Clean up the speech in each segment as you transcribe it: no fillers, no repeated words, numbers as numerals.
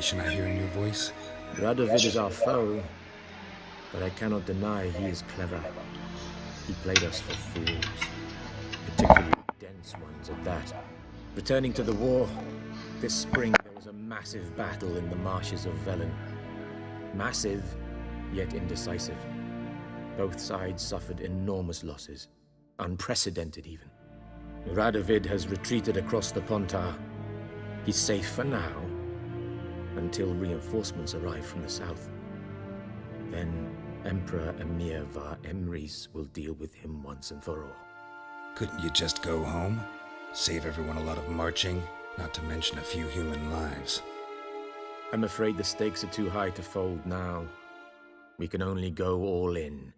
frustration I hear in your voice. Radovid is our foe, but I cannot deny he is clever. He played us for fools, particularly dense ones at that. Returning to the war, this spring there was a massive battle in the marshes of Velen. Massive, yet indecisive. Both sides suffered enormous losses, unprecedented even. Radovid has retreated across the Pontar. He's safe for now, until reinforcements arrive from the south. Then Emperor Emir var Emrys will deal with him once and for all. Couldn't you just go home? Save everyone a lot of marching, not to mention a few human lives. I'm afraid the stakes are too high to fold now. We can only go all in.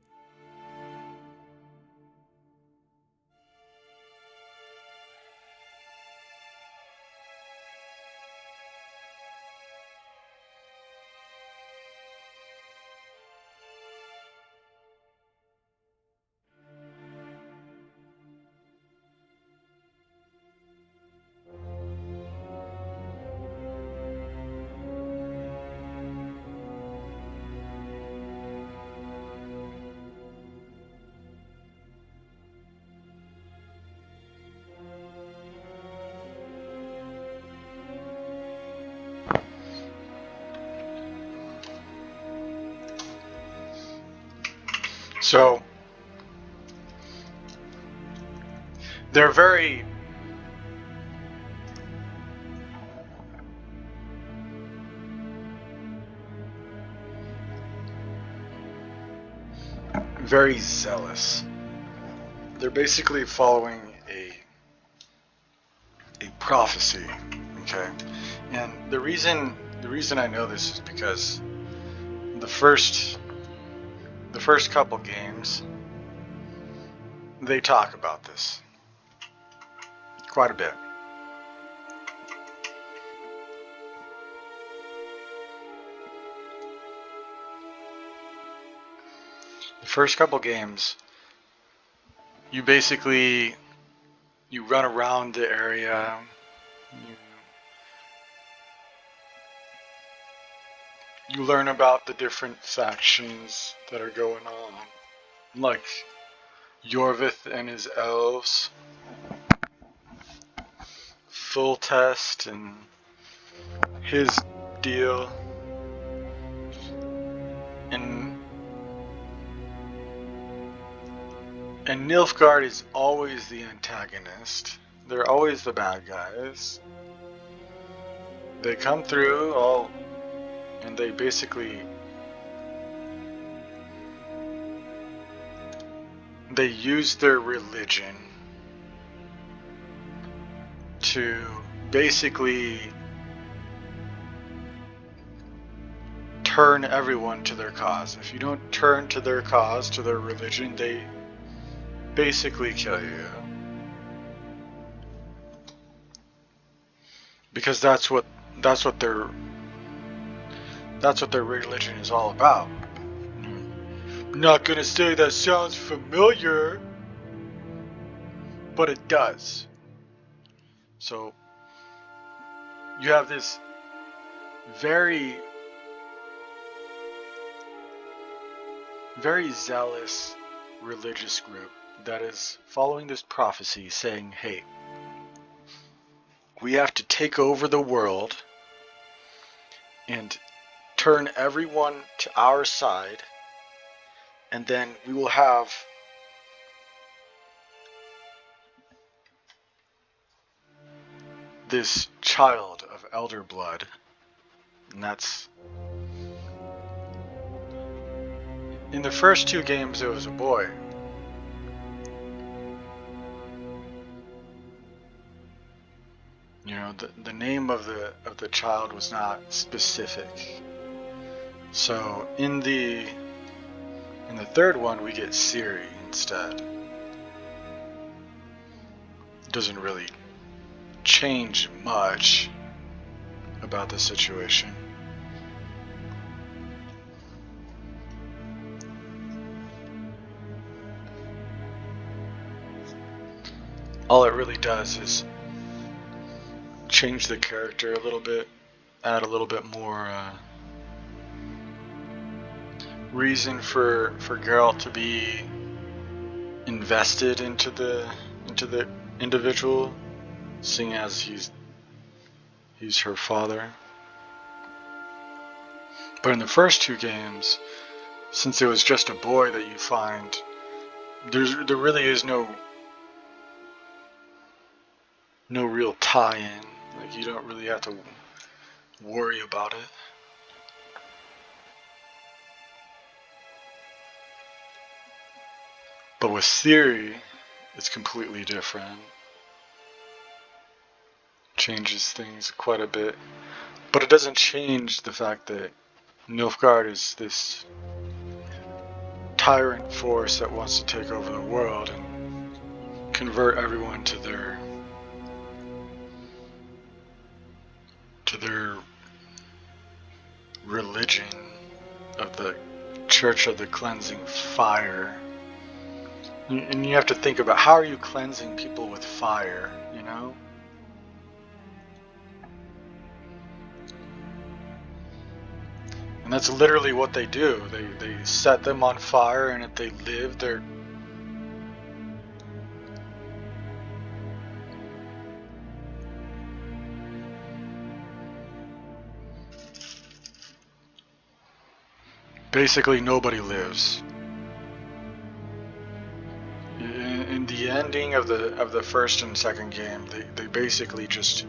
So they're very zealous. They're basically following a prophecy, okay? And the reason I know this is because the first couple games they talk about this quite a bit. The first couple games, you basically run around the area, you learn about the different factions that are going on, like Yorvith and his elves, Foltest and his deal, and Nilfgaard is always the antagonist. They're always the bad guys. They come through all, and they basically use their religion to basically turn everyone to their cause. If you don't turn to their cause, to their religion, they basically kill you. Because that's what their religion is all about. I'm not gonna say that sounds familiar, but it does. So you have this very zealous religious group that is following this prophecy, saying, hey, we have to take over the world and turn everyone to our side, and then we will have this child of elder blood. And that's, in the first two games it was a boy. You know, the name of the child was not specific. So in the third one we get Ciri instead. It doesn't really change much about the situation. All it really does is change the character a little bit, add a little bit more reason for Geralt to be invested into the individual, seeing as he's her father. But in the first two games, since it was just a boy that you find, there really is no real tie-in. Like, you don't really have to worry about it. But with Ciri, it's completely different. Changes things quite a bit. But it doesn't change the fact that Nilfgaard is this tyrant force that wants to take over the world and convert everyone to their religion of the Church of the Cleansing Fire. And you have to think about, how are you cleansing people with fire, you know? And that's literally what they do. They set them on fire, and if they live, they're... Basically, nobody lives. In the ending of the first and second game, they basically just...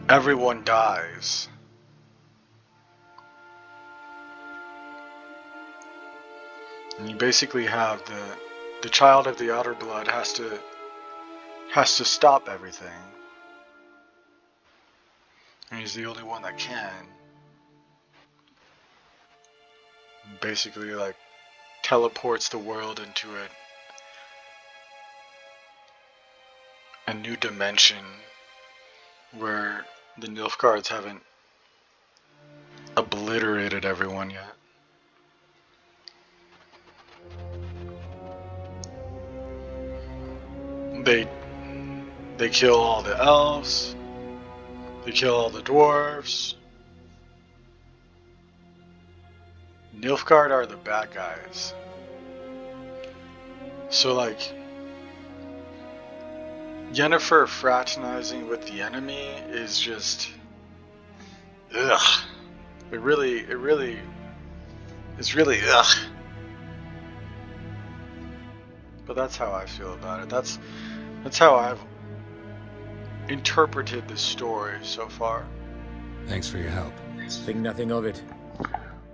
everyone dies. And you basically have the child of the Outer Blood has to stop everything. And he's the only one that can. Basically, like, teleports the world into a new dimension where the Nilfgaards haven't obliterated everyone yet. They kill all the elves. They kill all the dwarves. Nilfgaard are the bad guys. So, like, Yennefer fraternizing with the enemy is just... ugh. It really is really ugh. But that's how I feel about it. That's how I've interpreted this story so far. Thanks for your help. Think nothing of it.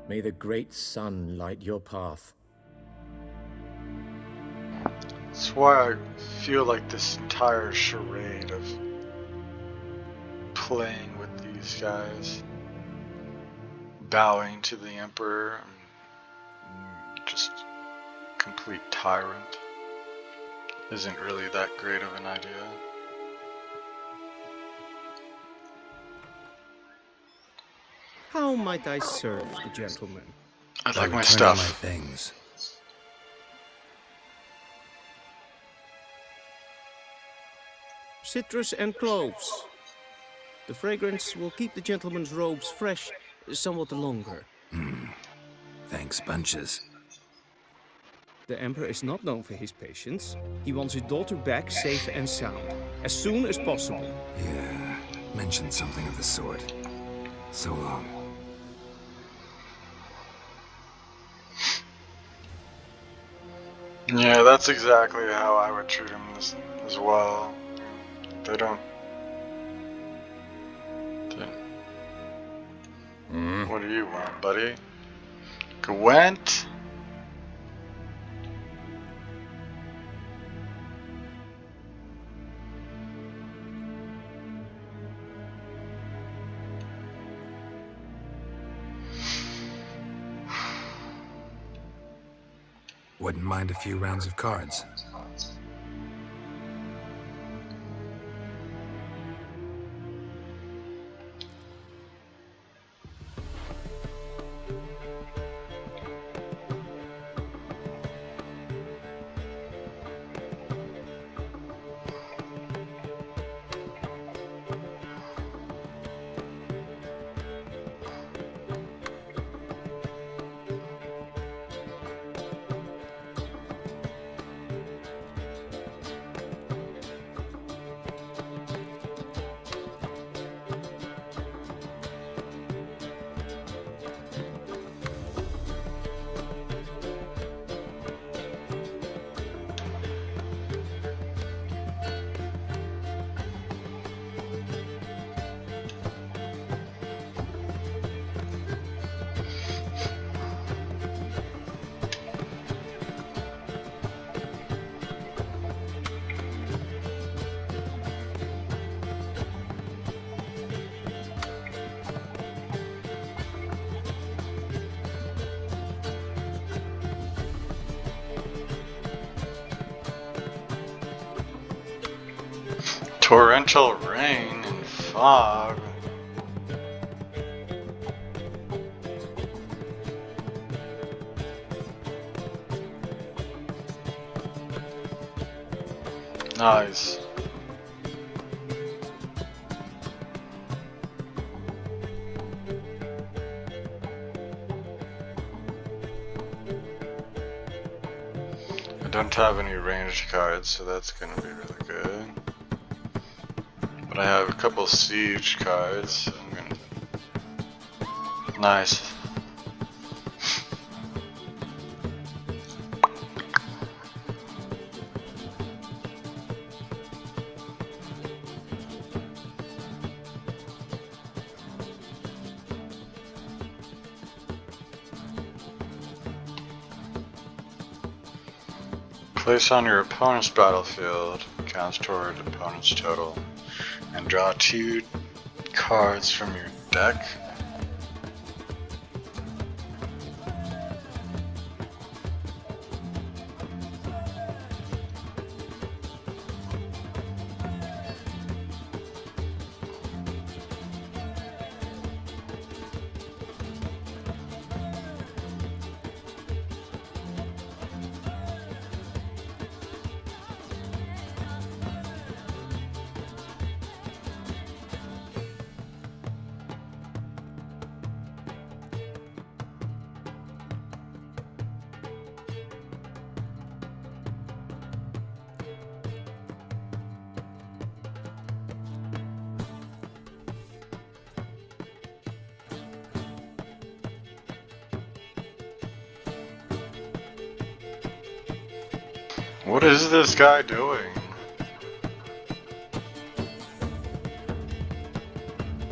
May the great sun light your path. That's why I feel like this entire charade of playing with these guys, bowing to the Emperor, and just complete tyrant, isn't really that great of an idea. How might I serve the gentleman? I'd By like my returning stuff. My things. Citrus and cloves. The fragrance will keep the gentleman's robes fresh somewhat longer. Thanks, bunches. The Emperor is not known for his patience. He wants his daughter back safe and sound, as soon as possible. Yeah, mentioned something of the sort. So long. Yeah, that's exactly how I would treat him as well. They don't... What do you want, buddy? Gwent? Wouldn't mind a few rounds of cards. Torrential rain and fog. Nice. I don't have any ranged cards, so that's gonna be really good. But I have a couple siege cards, so I'm gonna... Nice. Place on your opponent's battlefield, counts toward opponent's total, and draw 2 cards from your deck. What is this guy doing?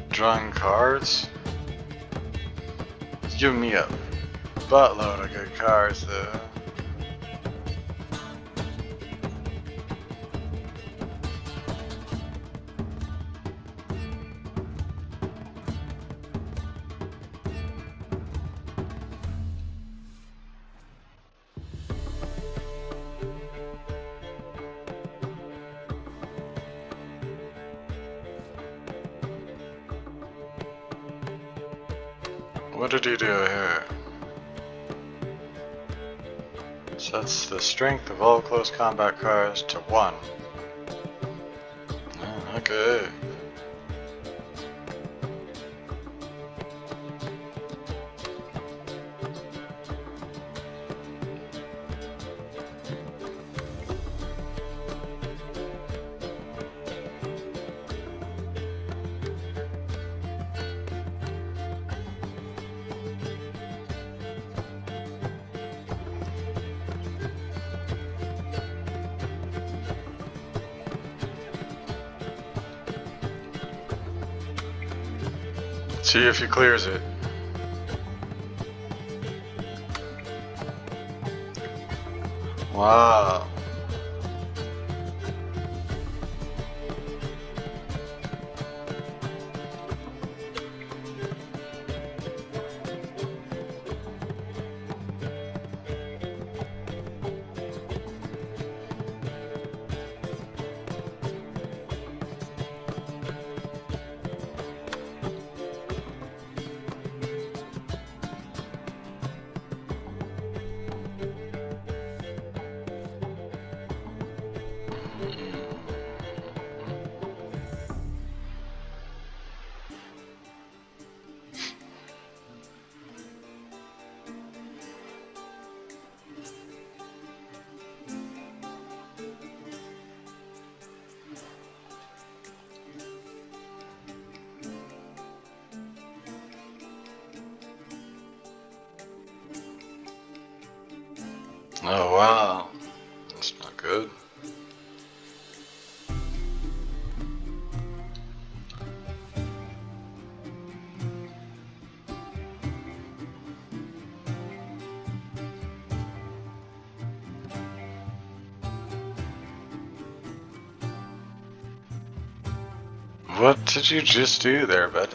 Drawing cards? He's giving me a buttload of good cards though. What did he do here? Sets the strength of all close combat cards to 1. Oh, okay. See if he clears it. Wow. Oh wow, that's not good. What did you just do there, bud?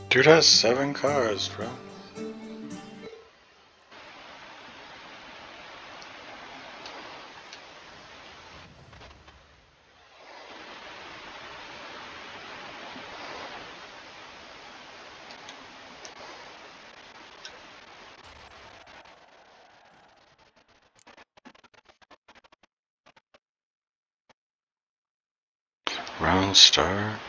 Dude has 7 cars, bro. Round start.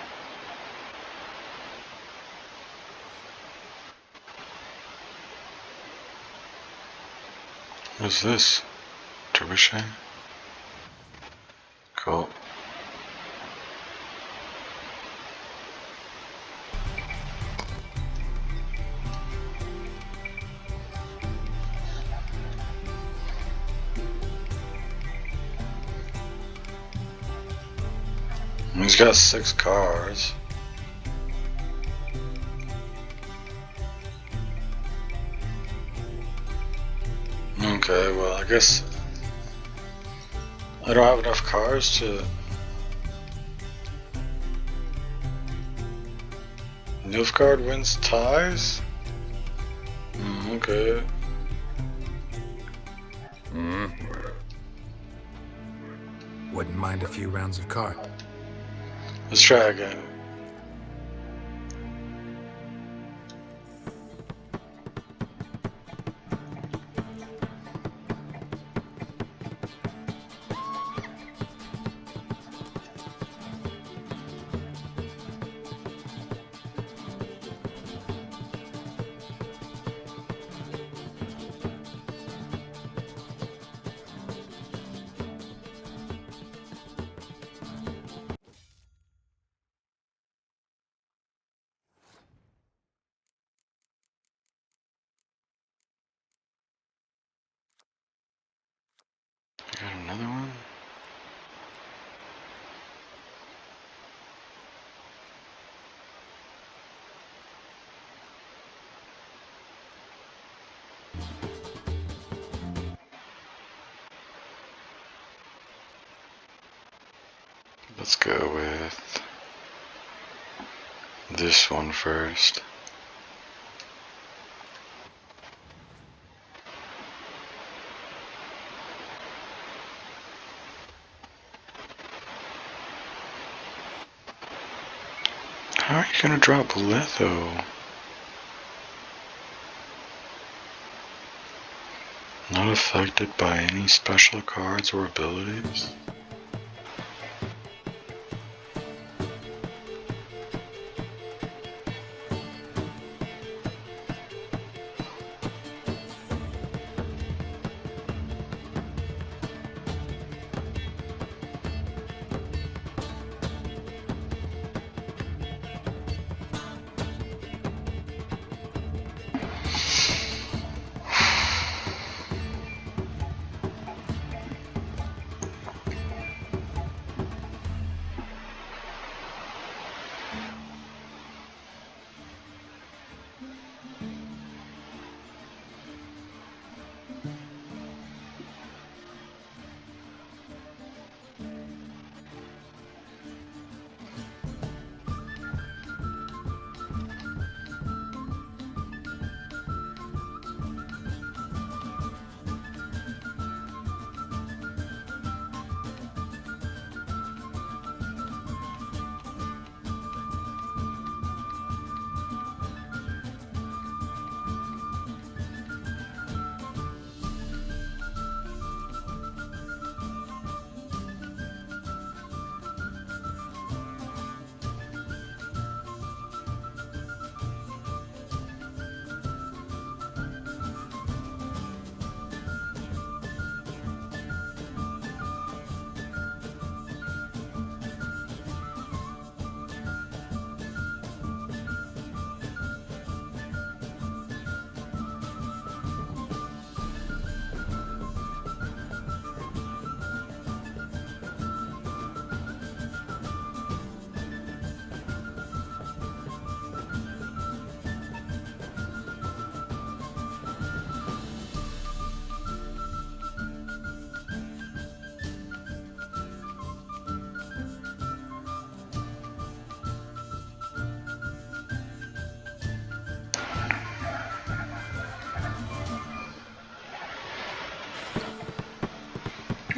What's this? Trebuchet? Cool. He's got 6 cars. Okay, well, I guess I don't have enough cars to... Nilfgaard wins ties? Okay. Wouldn't mind a few rounds of cart. Let's try again. Got another one? Let's go with this one first. How are you gonna drop Letho? Not affected by any special cards or abilities?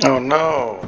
Oh no!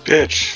Bitch!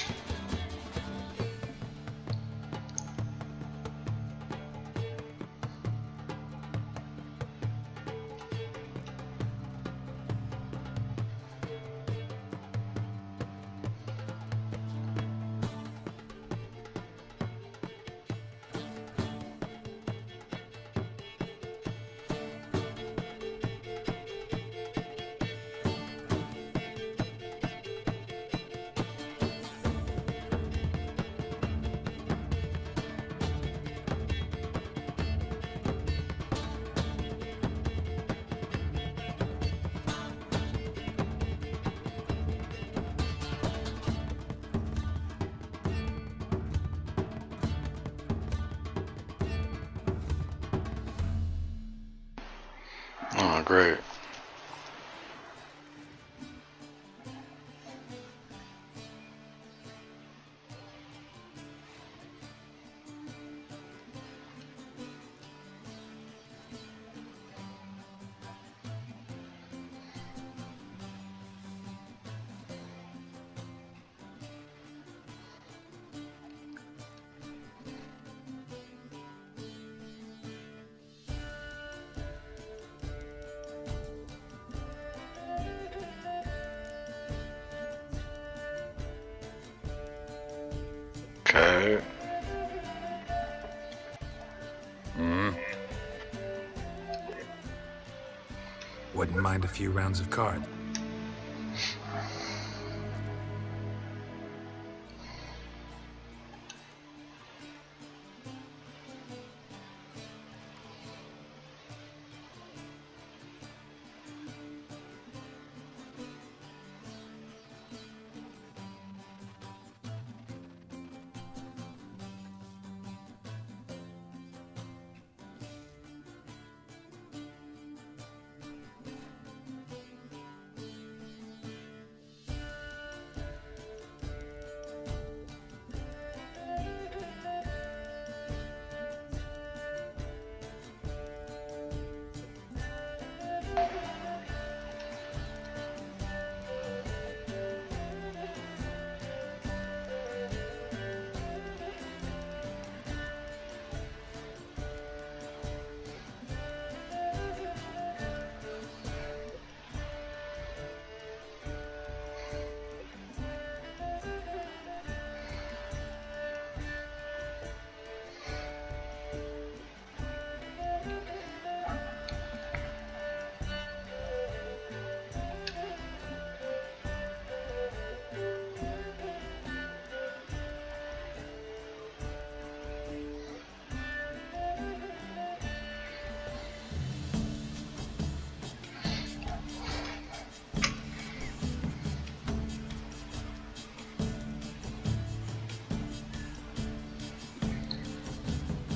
Oh, great. Okay. Wouldn't mind a few rounds of cards.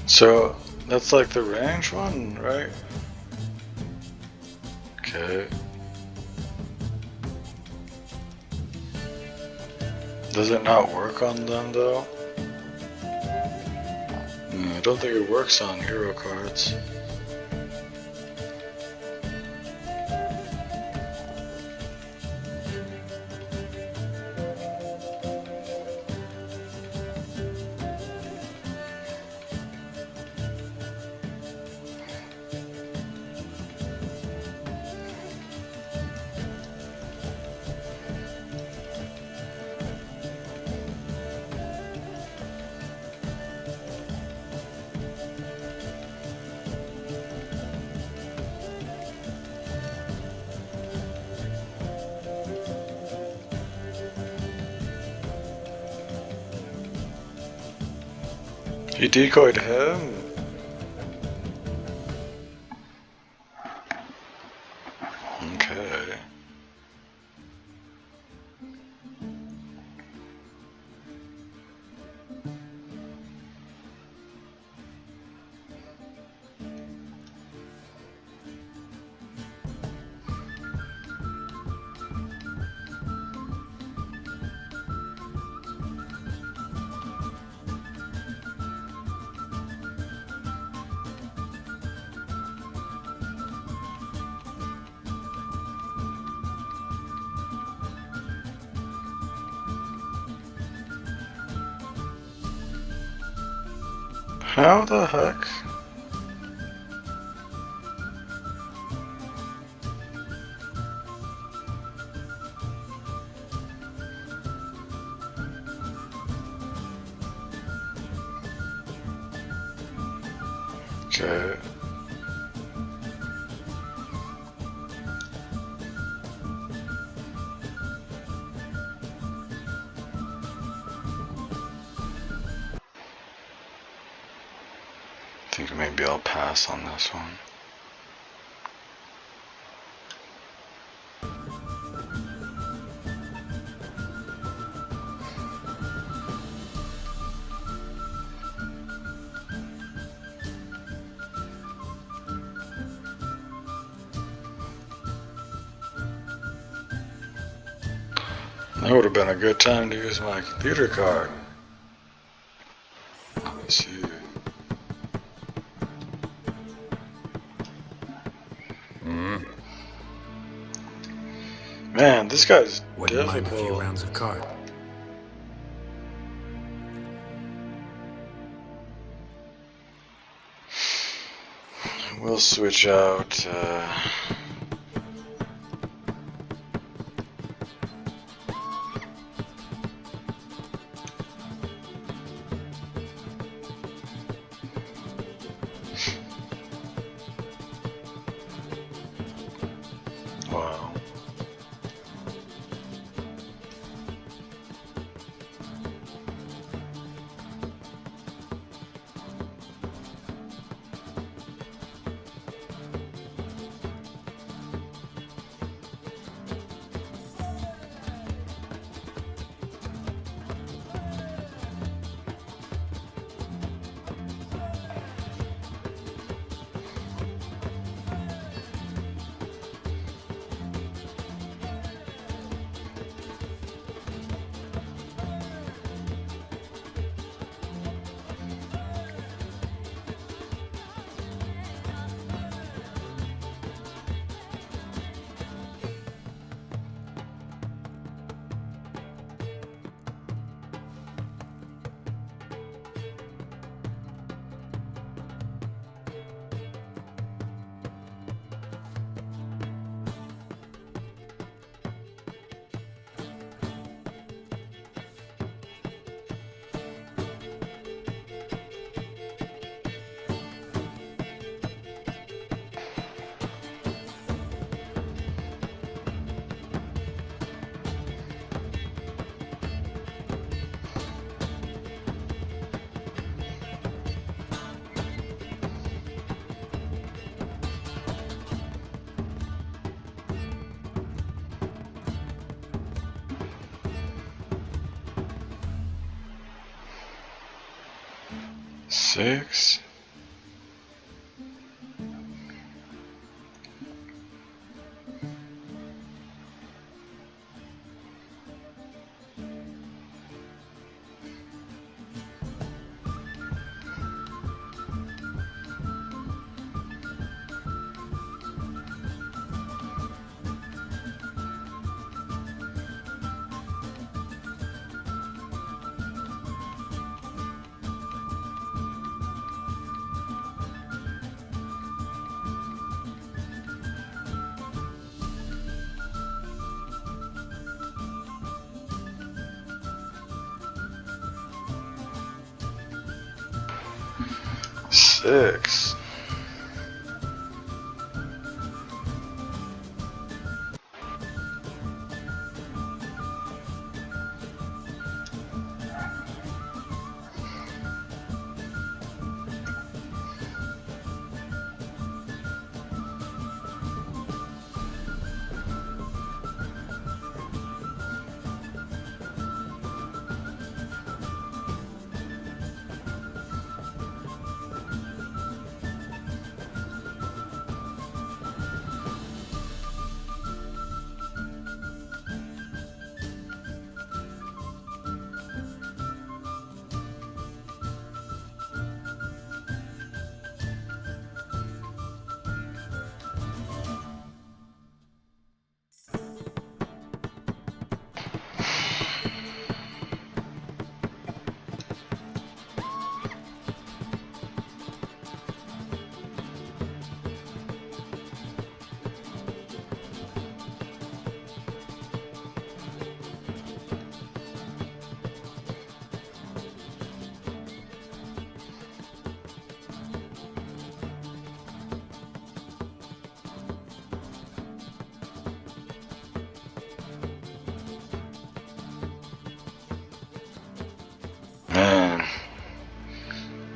So, that's like the range one, right? Okay. Does it not work on them though? I don't think it works on hero cards. He decoyed him. Okay. How the heck? Okay. I think maybe I'll pass on this one. That would have been a good time to use my computer card. Let's see. Man, this guy's Wouldn't mind a few difficult. rounds of card. We'll switch out. Wow. Six. Six.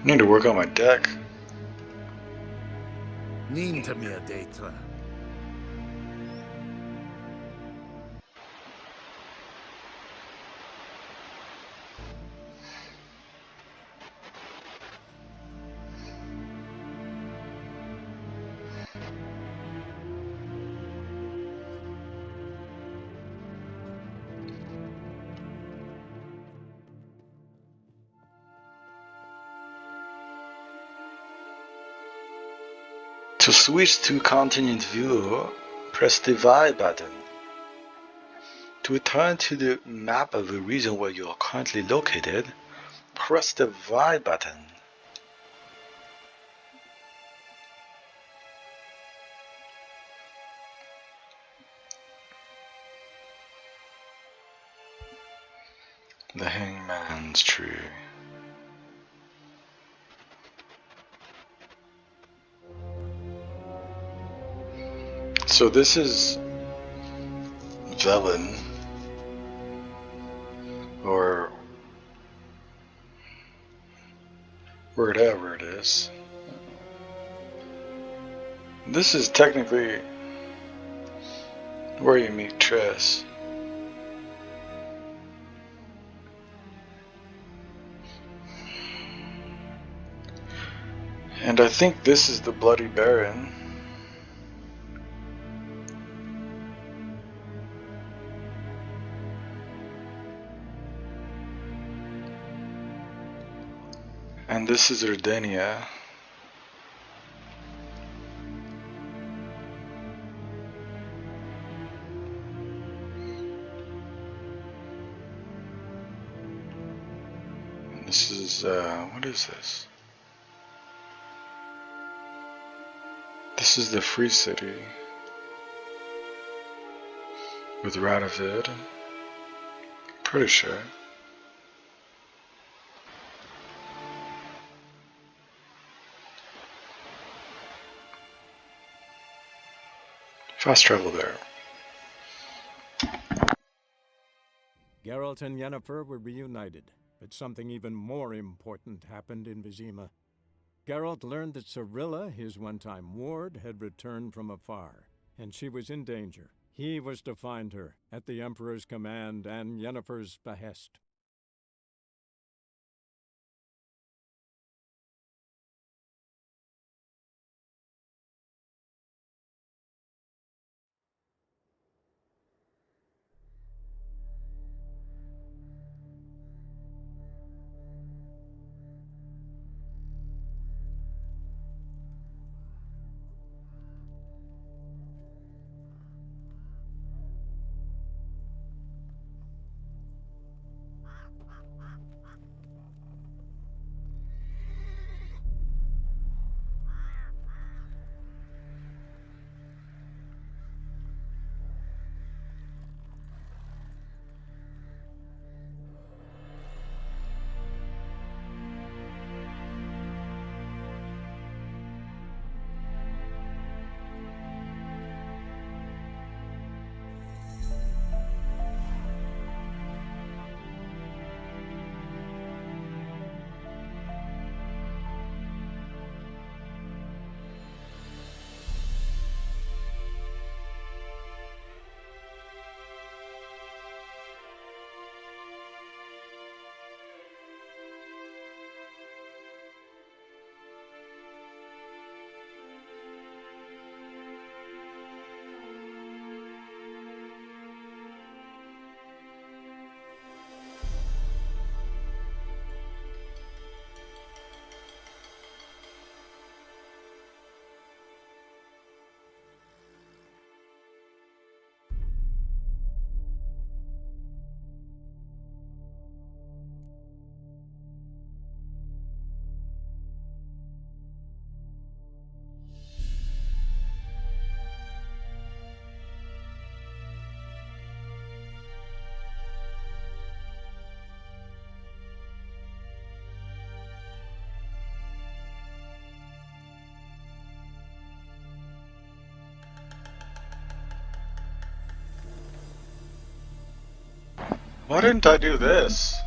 Need to work on my deck. Ninta mia detra. To switch to continent view, press the Y button. To return to the map of the region where you are currently located, press the Y button. The Hangman's Tree. So this is Velen, or whatever it is. This is technically where you meet Triss. And I think this is the Bloody Baron. And this is Redania. And this is, what is this? This is the Free City with Radovid. Pretty sure. Fast travel there. Geralt and Yennefer were reunited, but something even more important happened in Vizima. Geralt learned that Cirilla, his one-time ward, had returned from afar, and she was in danger. He was to find her, at the Emperor's command and Yennefer's behest. Why didn't I do this?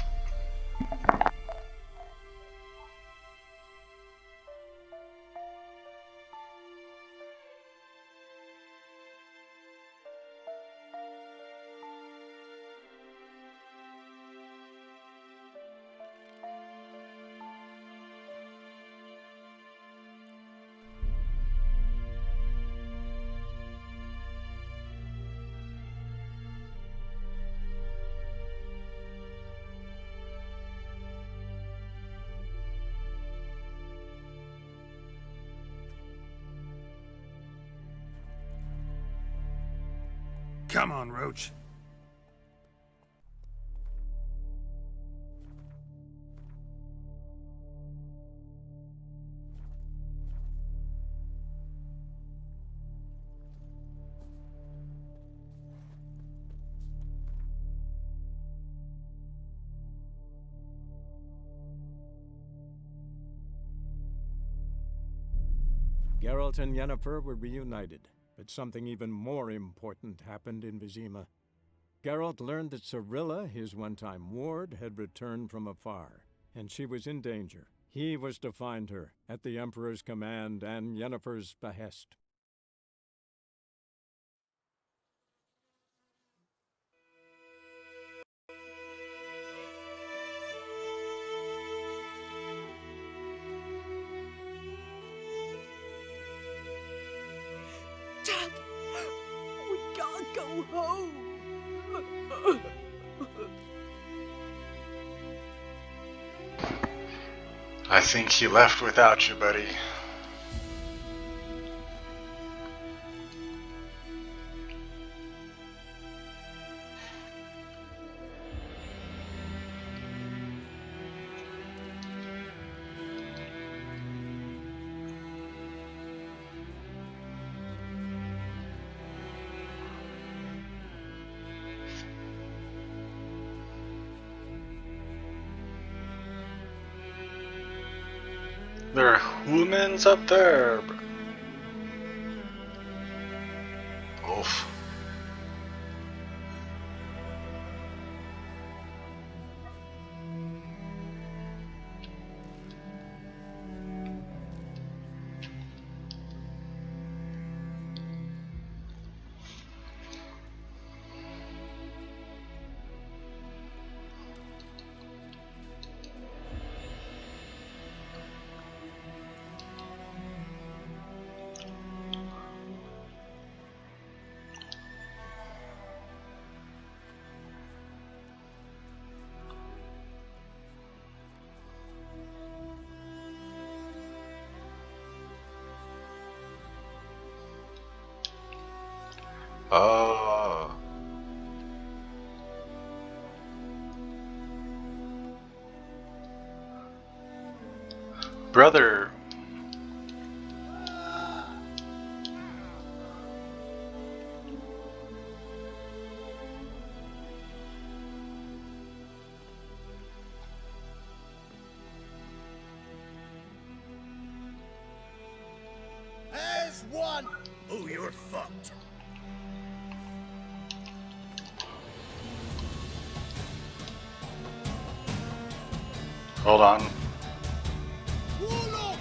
Come on, Roach. Geralt and Yennefer were reunited, but something even more important happened in Vizima. Geralt learned that Cirilla, his one-time ward, had returned from afar, and she was in danger. He was to find her, at the Emperor's command and Yennefer's behest. Dad, we gotta go home. I think he left without you, buddy. There are humans up there. Oof. Oh. Brother. As one! Oh, you're fucked. Hold on. Warlock!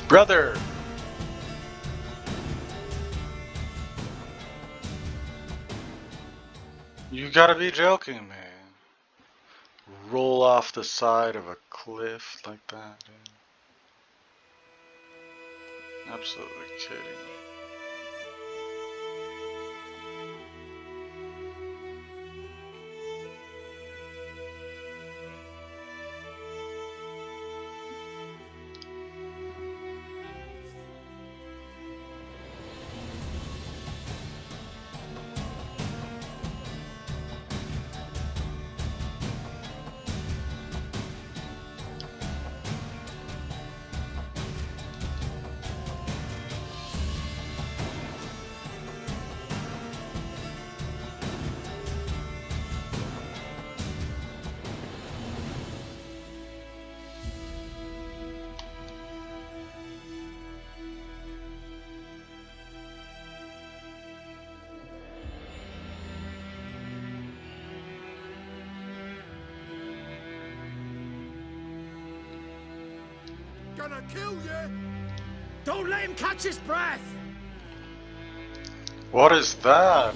Brother! You gotta be joking, man. Roll off the side of a cliff like that, dude. Absolutely kidding. Gonna kill you! Don't let him catch his breath. What is that?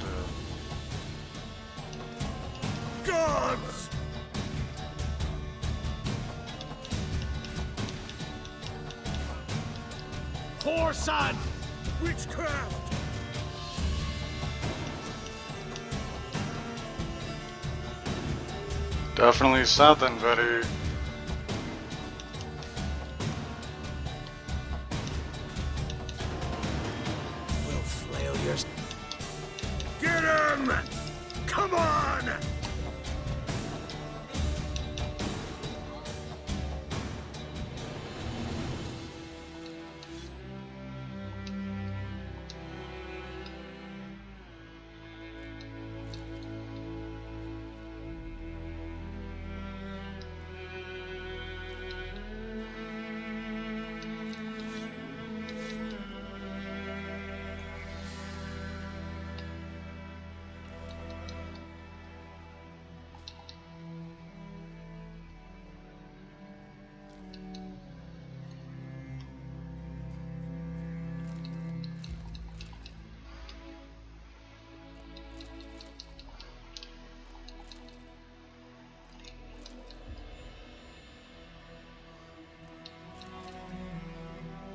Gods! Whoreson! Witchcraft! Definitely something, buddy. Just get him! Come on!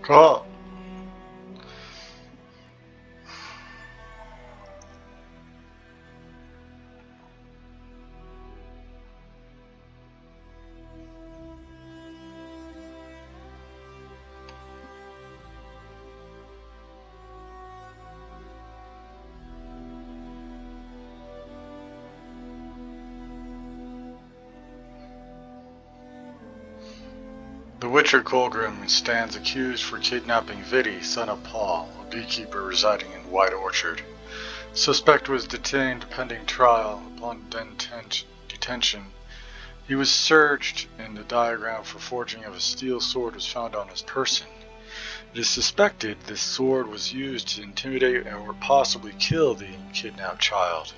Cool. The Witcher Colgrim stands accused for kidnapping Vidi, son of Paul, a beekeeper residing in White Orchard. Suspect was detained pending trial. Upon detention, he was searched, and the diagram for forging of a steel sword was found on his person. It is suspected this sword was used to intimidate or possibly kill the kidnapped child.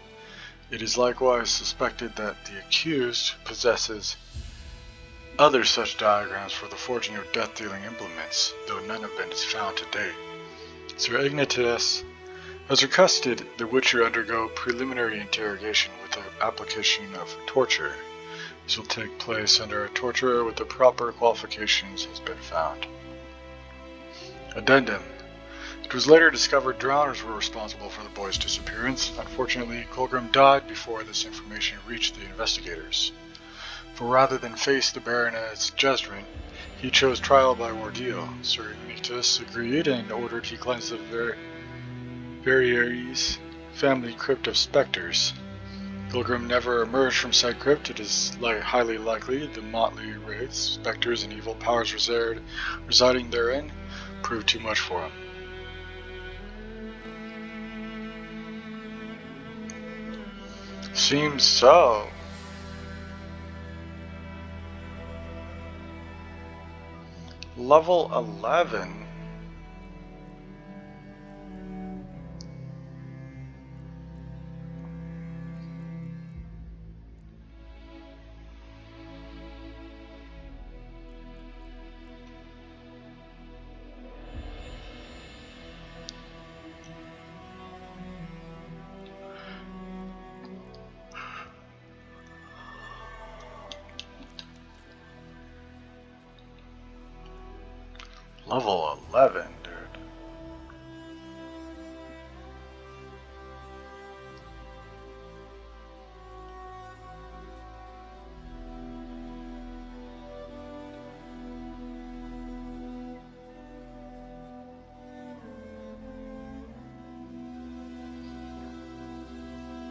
It is likewise suspected that the accused possesses other such diagrams for the forging of death-dealing implements, though none have been found to date. Sir Ignatius has requested the Witcher undergo preliminary interrogation with the application of torture. This will take place under a torturer with the proper qualifications has been found. Addendum. It was later discovered drowners were responsible for the boy's disappearance. Unfortunately, Colgrim died before this information reached the investigators. For rather than face the Baronet's judgment, he chose trial by ordeal. Sir Ignatius agreed and ordered he cleanse the Verieres family crypt of specters. Colgrim never emerged from said crypt. It is highly likely the motley wraiths, specters, and evil powers residing therein proved too much for him. Seems so. Level 11. Level 11, dude.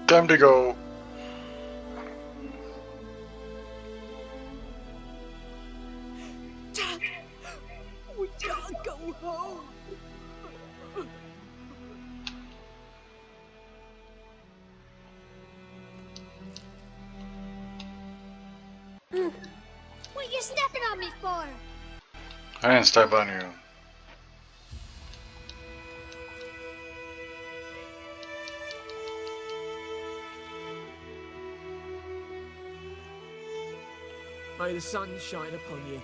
Time to go. Dad, we gotta go home. What you stepping on me for? I didn't step on you. May the sun shine upon you.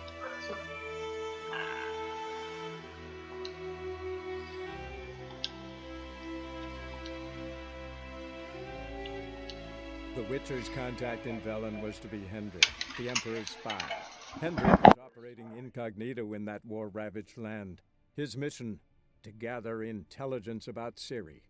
The Witcher's contact in Velen was to be Hendrik, the Emperor's spy. Hendrik was operating incognito in that war-ravaged land. His mission, to gather intelligence about Ciri.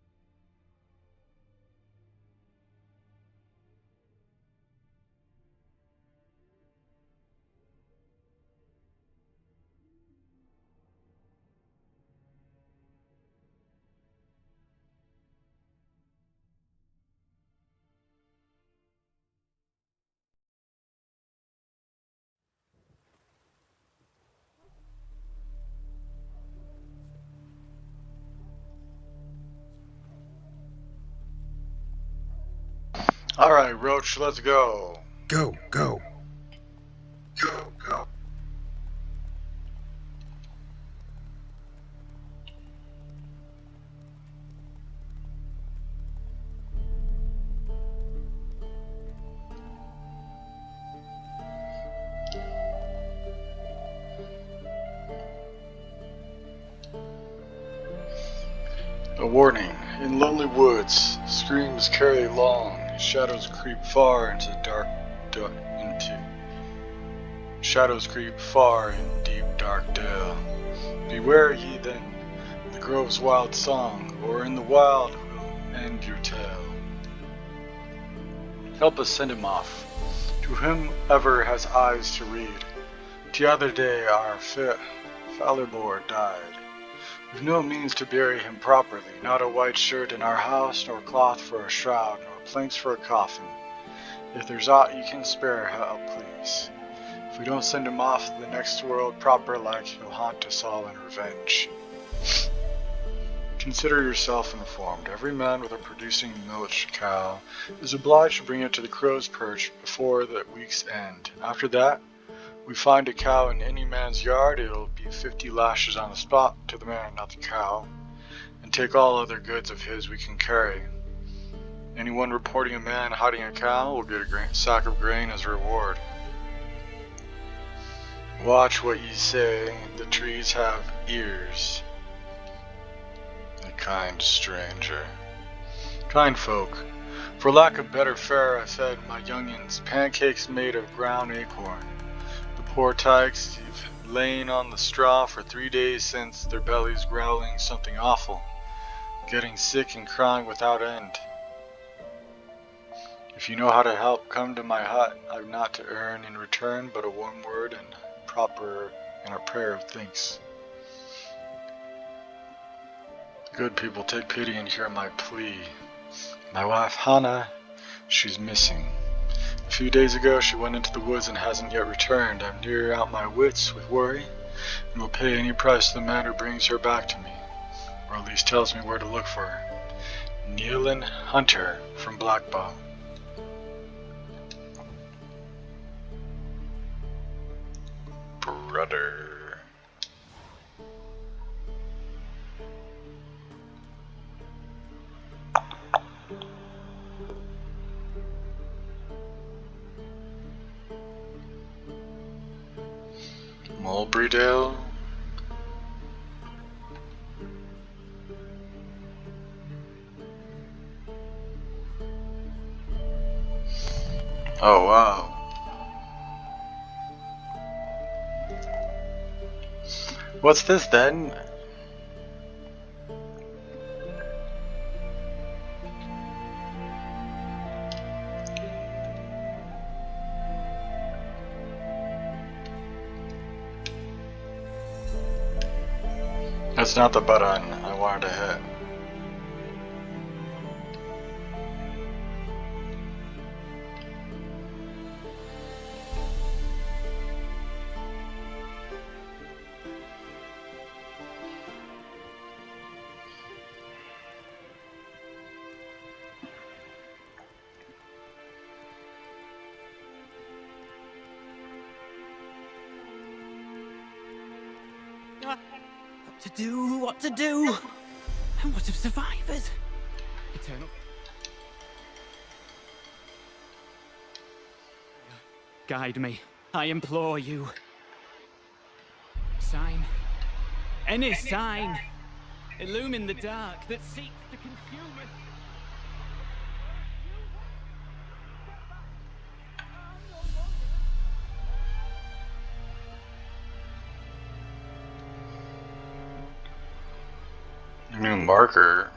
Alright, Roach, let's go. Go, go. Go, go. A warning. In lonely woods, screams carry long, shadows creep far into deep dark dale. Beware ye then, the grove's wild song, or in the wild will end your tale. Help us send him off, to whomever has eyes to read. The other day our Falibor died. We've no means to bury him properly, not a white shirt in our house, nor cloth for a shroud, nor planks for a coffin. If there's aught you can spare, help please. If we don't send him off to the next world proper like, he'll haunt us all in revenge. Consider yourself informed. Every man with a producing milch cow is obliged to bring it to the crow's perch before the week's end. After that, we find a cow in any man's yard, it'll be 50 lashes on the spot to the man, not the cow, and take all other goods of his we can carry. Anyone reporting a man hiding a cow will get a sack of grain as a reward. Watch what ye say, the trees have ears. A kind stranger. Kind folk, for lack of better fare I fed my youngins pancakes made of ground acorn. Poor tykes have lain on the straw for 3 days since, their bellies growling something awful, getting sick and crying without end. If you know how to help, come to my hut. I've not to earn in return but a warm word and a prayer of thanks. Good people, take pity and hear my plea. My wife Hannah, she's missing. A few days ago she went into the woods and hasn't yet returned. I'm near out my wits with worry, and will pay any price to the man who brings her back to me, or at least tells me where to look for her. Nealon Hunter from Blackbow. Brother. Mulberrydale. Oh wow. What's this then? That's not the button I wanted to hit. What to do? And what of survivors? Eternal. Guide me, I implore you. Sign. Any sign. Illumine the dark that seeks to consume us. New marker.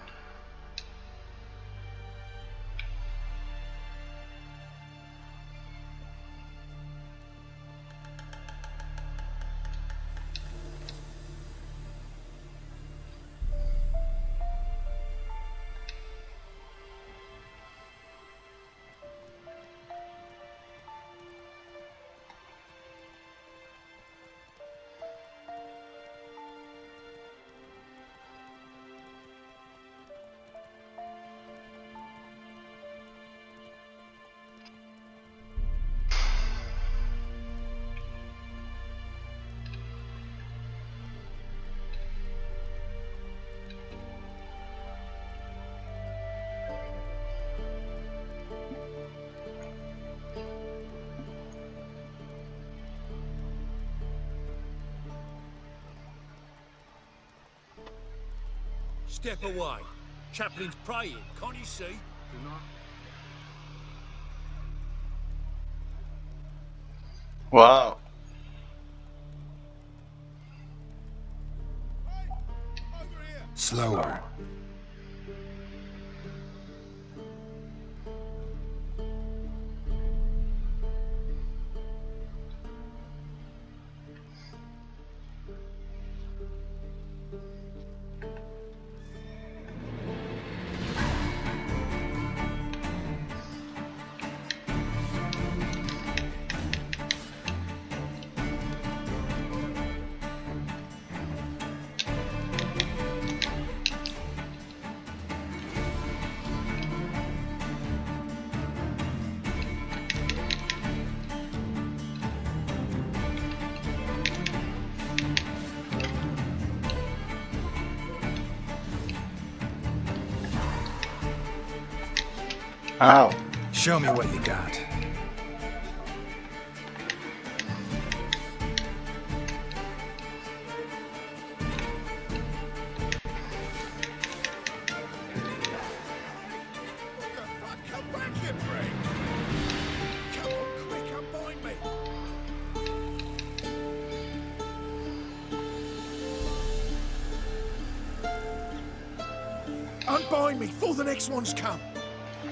Step away. Chaplain's praying, can't you see? Wow. Slower. Ow. Show me what you got. Come back, you prick! Come on, quick, unbind me! Unbind me, before the next ones come!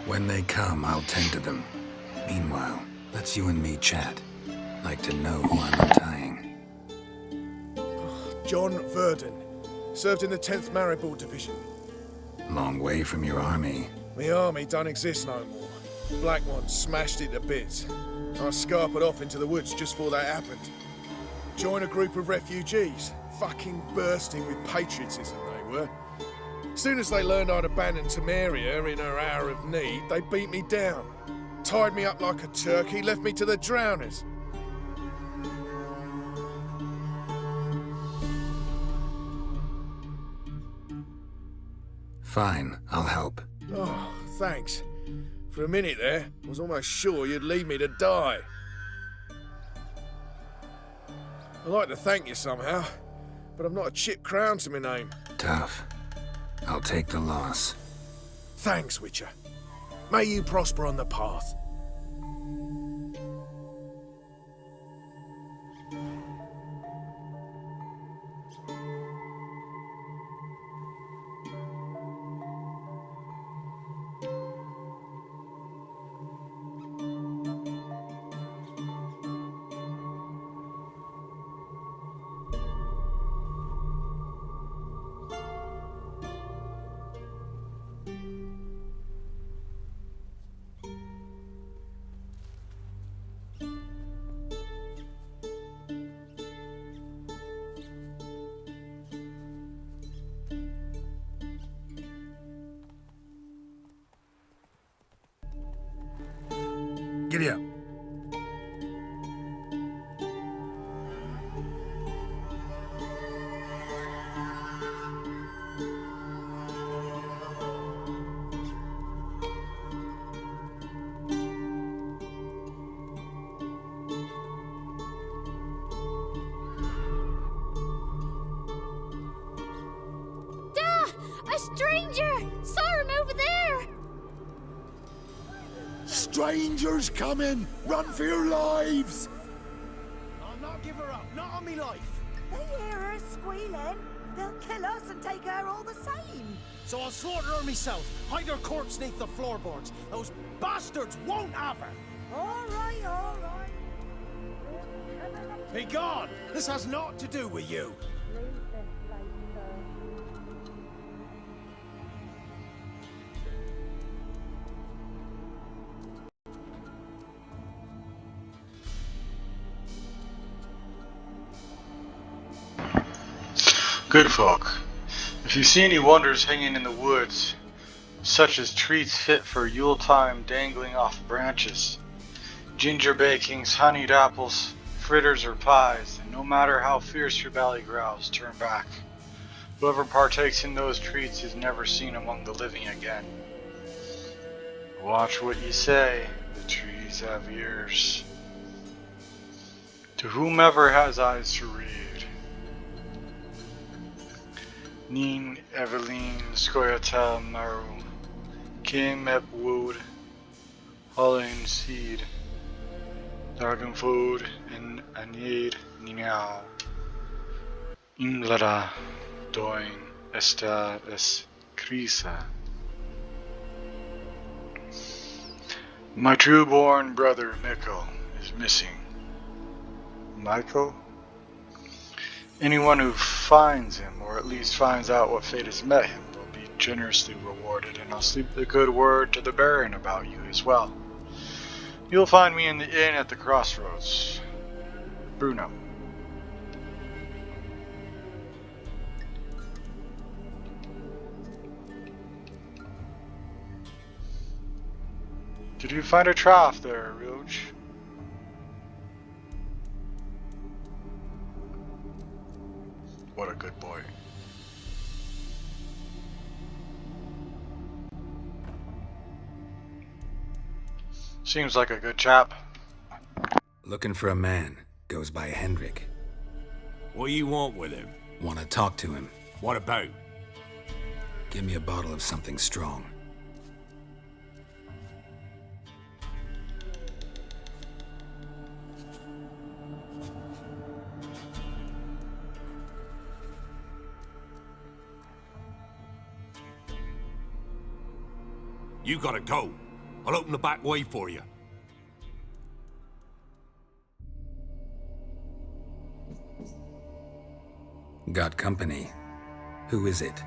When they come, I'll tend to them. Meanwhile, let's you and me chat. Like to know who I'm untying. John Verdon. Served in the 10th Maribor Division. Long way from your army. The army don't exist no more. Black Ones smashed it to bits. I scarpered off into the woods just before that happened. Joined a group of refugees. Fucking bursting with patriotism they were. Soon as they learned I'd abandoned Temeria in her hour of need, they beat me down. Tied me up like a turkey, left me to the drowners. Fine, I'll help. Oh, thanks. For a minute there, I was almost sure you'd leave me to die. I'd like to thank you somehow, but I've not a chip crown to my name. Tough. I'll take the loss. Thanks, Witcher. May you prosper on the path. Giddy up. A stranger! Saw him over there! Strangers coming! Run for your lives! I'll not give her up, not on me life. They hear her squealing. They'll kill us and take her all the same. So I'll slaughter her myself, hide her corpse neath the floorboards. Those bastards won't have her. All right, all right. Be gone! This has naught to do with you. Leave this place, sir. Good folk, if you see any wonders hanging in the woods, such as treats fit for Yule time dangling off branches, ginger bakings, honeyed apples, fritters or pies, and no matter how fierce your belly growls, turn back. Whoever partakes in those treats is never seen among the living again. Watch what ye say, the trees have ears. To whomever has eyes to read. Nin Evelyn Skoyata Maru Kim Ep Wood Holland Seed Dragon Food and Anid Ninao Inglara Doin Esta Es Krisa. My true-born brother Mikkel is missing. Michael? Anyone who finds him, or at least finds out what fate has met him, will be generously rewarded, and I'll sleep the good word to the Baron about you as well. You'll find me in the inn at the crossroads. Bruno. Did you find a trough there, Roach? What a good boy. Seems like a good chap. Looking for a man. Goes by Hendrik. What do you want with him? Want to talk to him. What about? Give me a bottle of something strong. You gotta go. I'll open the back way for you. Got company. Who is it?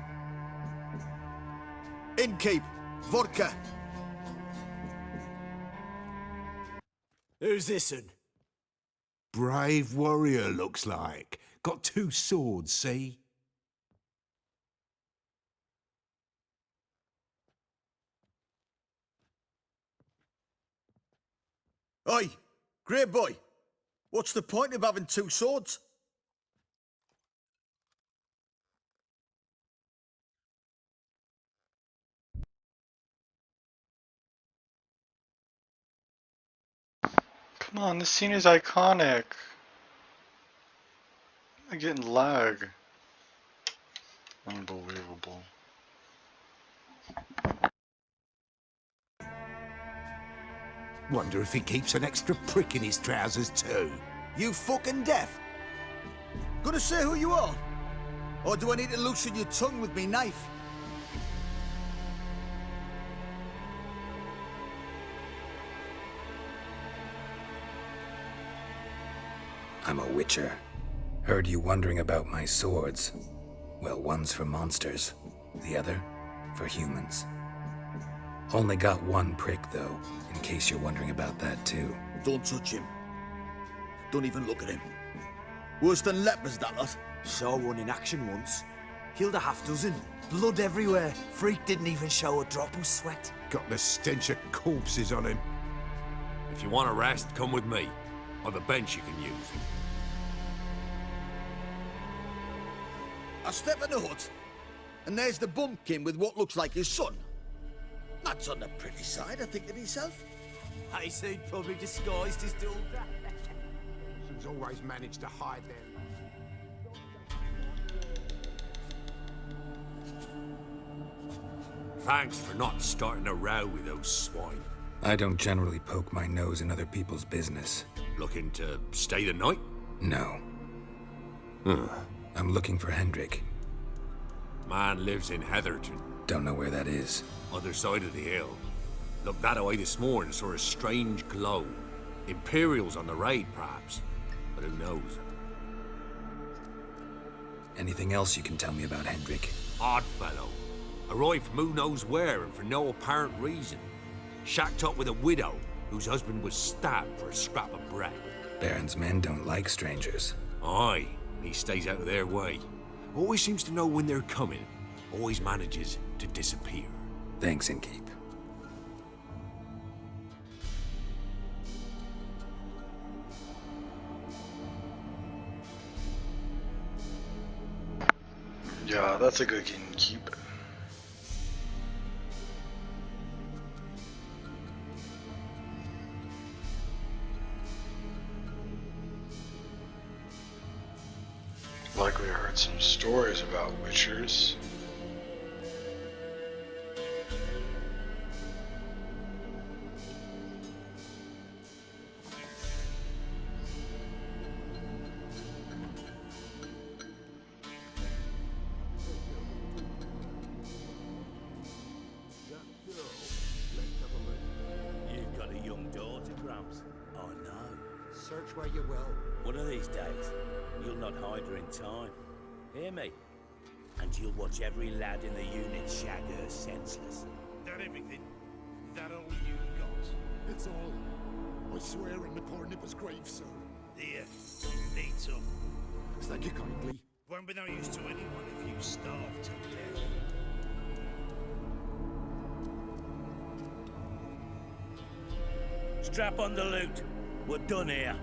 Innkeep, vodka. Who's this'n? Brave warrior, looks like. Got 2 swords, see? Oi, great boy. What's the point of having 2 swords? Come on, this scene is iconic. I'm getting lag. Unbelievable. Wonder if he keeps an extra prick in his trousers too. You fucking deaf? Gonna say who you are? Or do I need to loosen your tongue with me knife? I'm a witcher. Heard you wondering about my swords. Well, one's for monsters, the other for humans. Only got 1 prick, though, in case you're wondering about that, too. Don't touch him. Don't even look at him. Worse than lepers, that lot. Saw one in action once. Killed a half-dozen. Blood everywhere. Freak didn't even show a drop of sweat. Got the stench of corpses on him. If you want a rest, come with me. Or the bench you can use. I step in the hut, and there's the bumpkin with what looks like his son. That's on the pretty side, I think to myself. I say he'd probably disguised his daughter. He's always managed to hide them. Thanks for not starting a row with those swine. I don't generally poke my nose in other people's business. Looking to stay the night? No. I'm looking for Hendrik. Man lives in Heatherton. Don't know where that is. Other side of the hill. Looked that away this morning, saw a strange glow. Imperials on the raid, perhaps. But who knows? Anything else you can tell me about Hendrik? Odd fellow. Arrived from who knows where and for no apparent reason. Shacked up with a widow whose husband was stabbed for a scrap of bread. Baron's men don't like strangers. Aye, and he stays out of their way. Always seems to know when they're coming. Always manages to disappear. Thanks, Innkeep. Yeah, that's a good keep. like we heard some stories about witchers. You've got a young daughter, Gramps. I know. Search where you will. One of these days, you'll not hide her in time. Hear me? And you'll watch every lad in the unit shag her senseless. That everything? That all you got? It's all. I swear on the poor nipper's grave, sir. Here, eat some. Thank you kindly. Won't be no use to anyone if you starve to death. Strap on the loot. We're done here.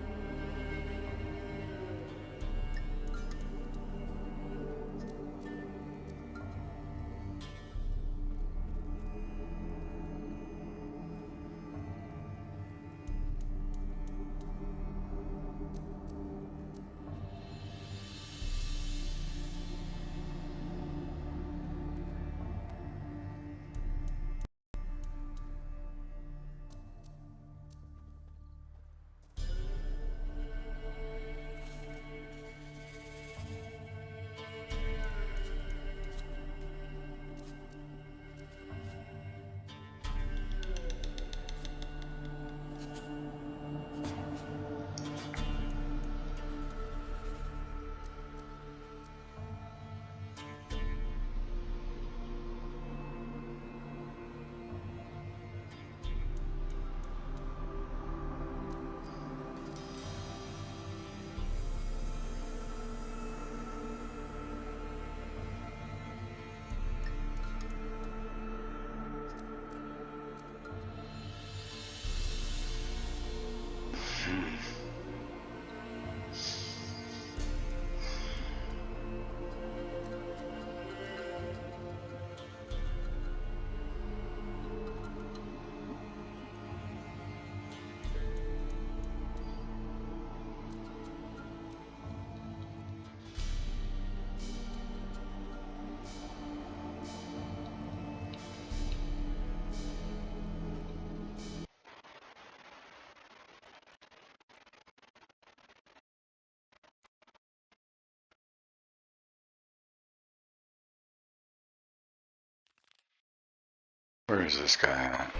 Where is this guy at?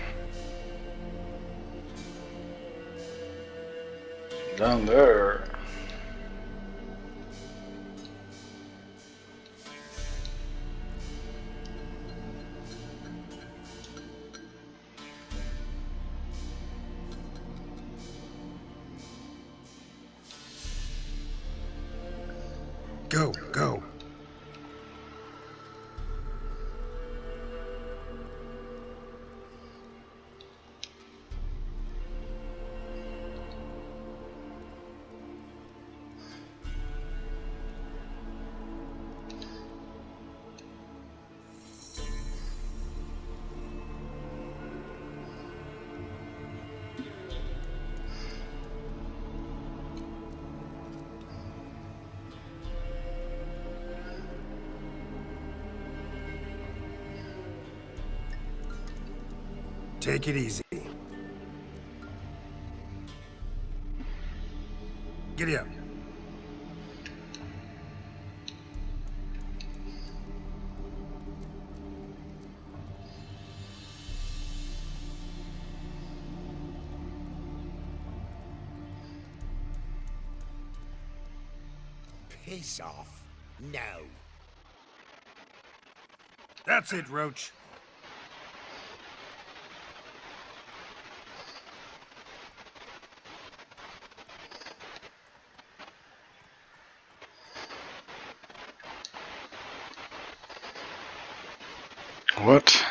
Down there. Go, go. Take it easy. Giddy up. Piss off. No. That's it, Roach. What?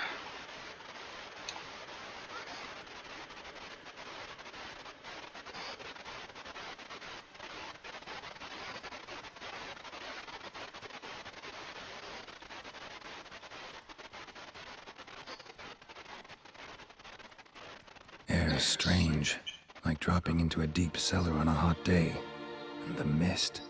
Air is strange, like dropping into a deep cellar on a hot day. And the mist.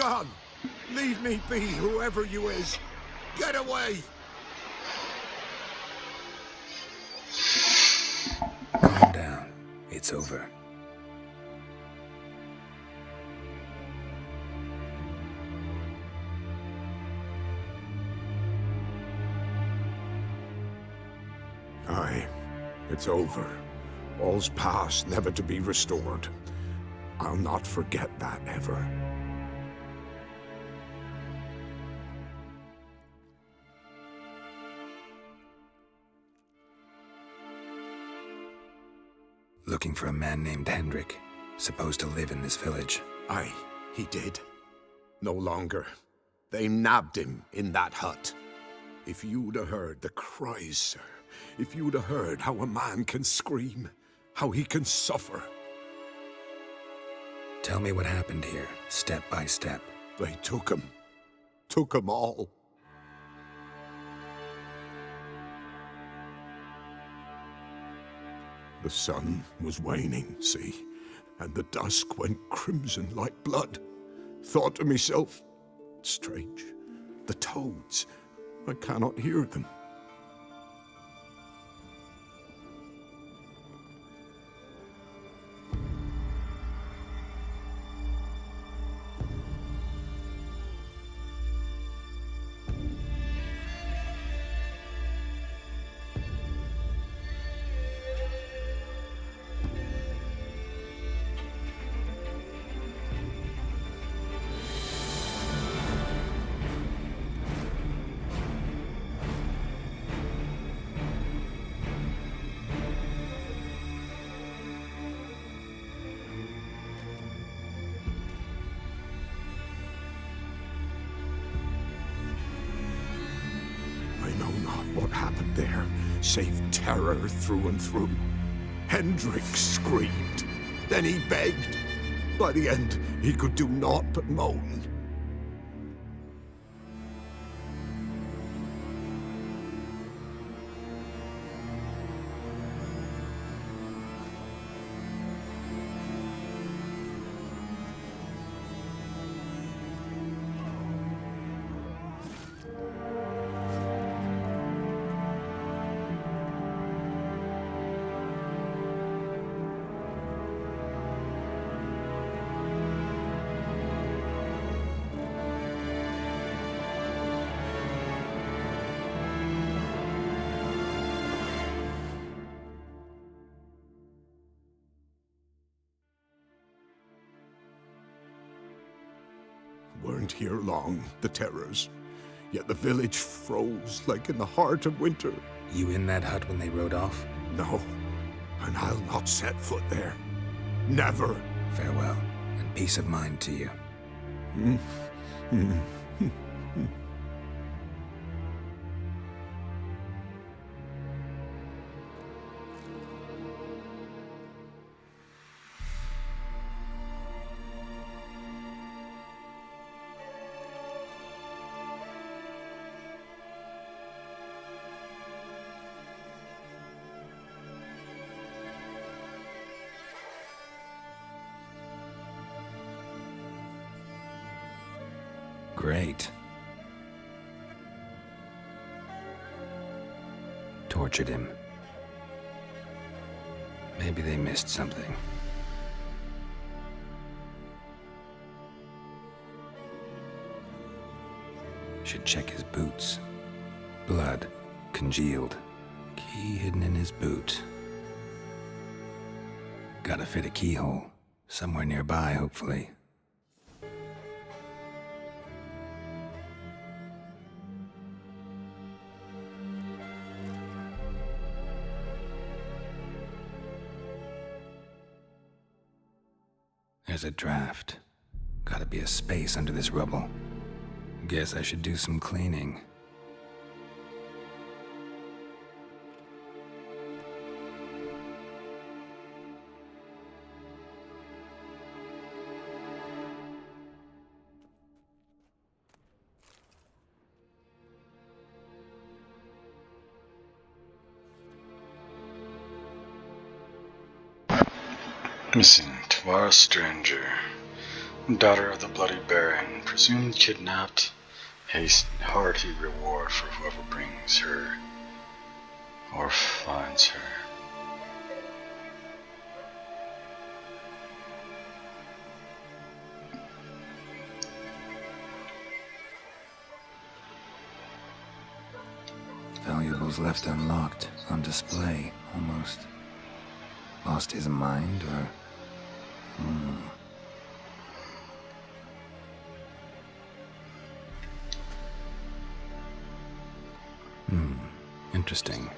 gone. Leave me be, whoever you is. Get away. Calm down. It's over. Aye, it's over. All's past, never to be restored. I'll not forget that ever. Looking for a man named Hendrik, supposed to live in this village. Aye, he did. No longer. They nabbed him in that hut. If you'd have heard the cries, sir. If you'd have heard how a man can scream, how he can suffer. Tell me what happened here, step by step. They took him. Took him all. The sun was waning, see, and the dusk went crimson like blood. Thought to myself, strange, the toads, I cannot hear them. What happened there, save terror through and through. Hendrik screamed. Then he begged. By the end, he could do naught but moan. Weren't here long, the terrors. Yet the village froze like in the heart of winter. You in that hut when they rode off? No, and I'll not set foot there. Never. Farewell, and peace of mind to you. Great. Tortured him. Maybe they missed something. Should check his boots. Blood, congealed. Key hidden in his boot. Gotta fit a keyhole. Somewhere nearby, hopefully. There's a draft. Gotta be a space under this rubble. Guess I should do some cleaning. Missing Tvar Stranger. Daughter of the Bloody Baron, presumed kidnapped, a hearty reward for whoever brings her or finds her. Valuables left unlocked, on display, almost. Lost his mind, or... Interesting.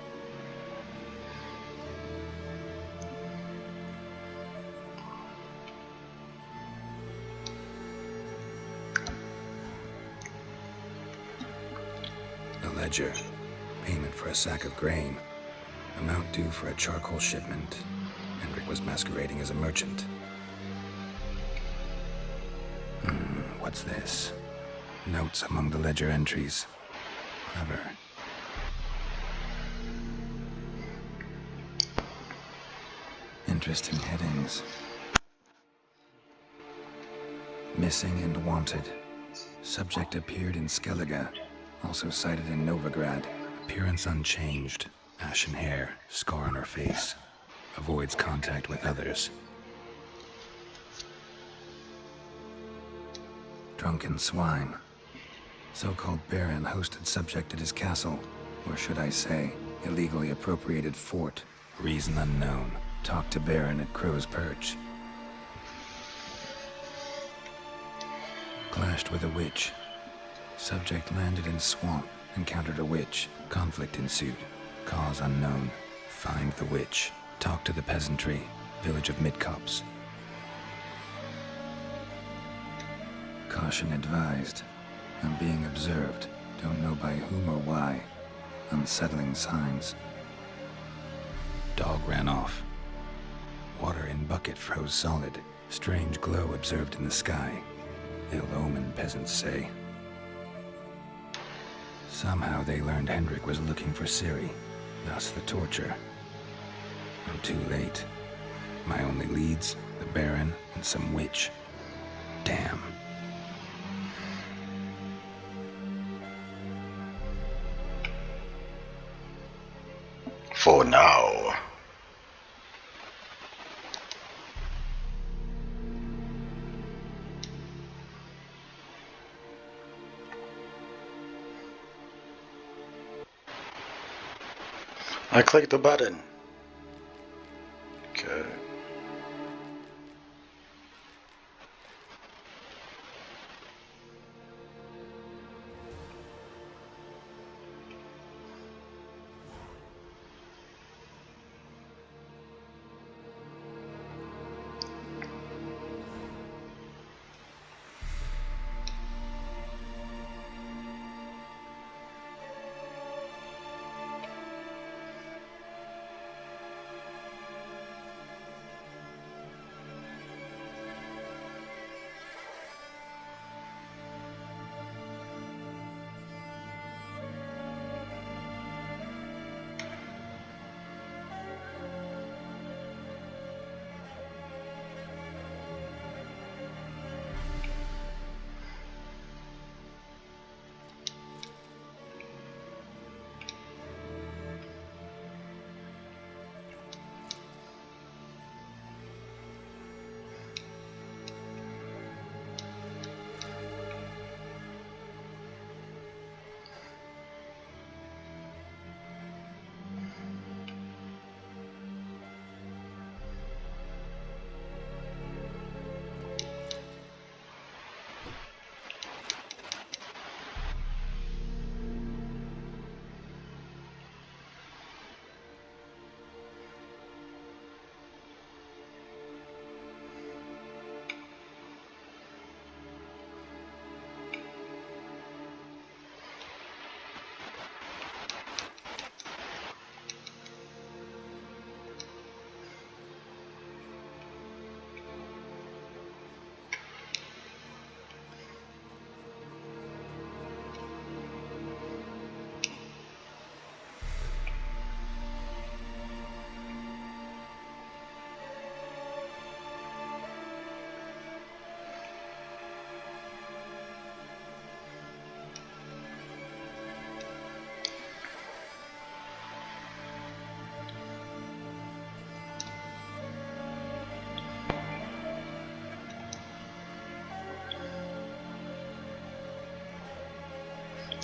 A ledger. Payment for a sack of grain. Amount due for a charcoal shipment. Hendrik was masquerading as a merchant. What's this? Notes among the ledger entries. Clever. Interesting headings. Missing and wanted. Subject appeared in Skellige. Also cited in Novigrad. Appearance unchanged. Ashen hair. Scar on her face. Avoids contact with others. Drunken swine. So-called Baron hosted subject at his castle. Or should I say, illegally appropriated fort. Reason unknown. Talked to Baron at Crow's Perch. Clashed with a witch. Subject landed in swamp. Encountered a witch. Conflict ensued. Cause unknown. Find the witch. Talk to the peasantry. Village of Midcopse. Caution advised. I'm being observed. Don't know by whom or why. Unsettling signs. Dog ran off. Water in bucket froze solid. Strange glow observed in the sky. Ill omen, peasants say. Somehow they learned Hendrik was looking for Ciri. Thus the torture. I'm too late. My only leads, the Baron and some witch. Damn. For now. I click the button. Okay.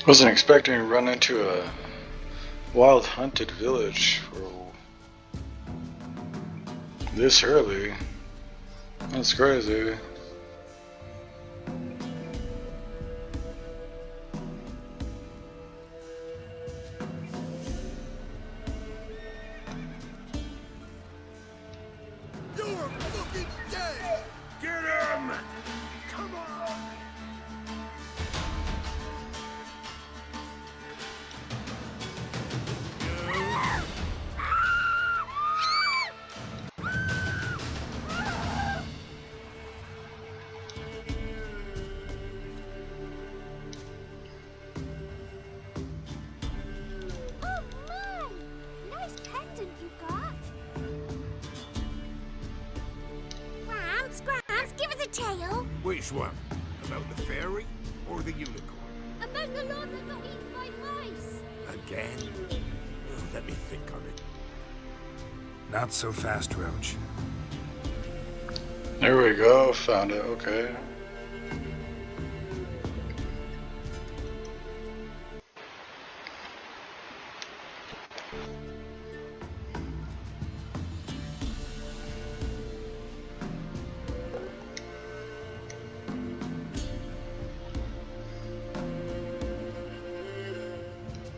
Wasn't expecting to run into a wild hunted village for this early. That's crazy. You're fucking dead! Get him! Come on! Oh my! Nice pendant you got. Gramps, give us a tale. Which one? About the fairy or the unicorn? About the lord that got eaten by mice. Again? Oh, let me think on it. Not so fast, Roach. There we go, found it, okay.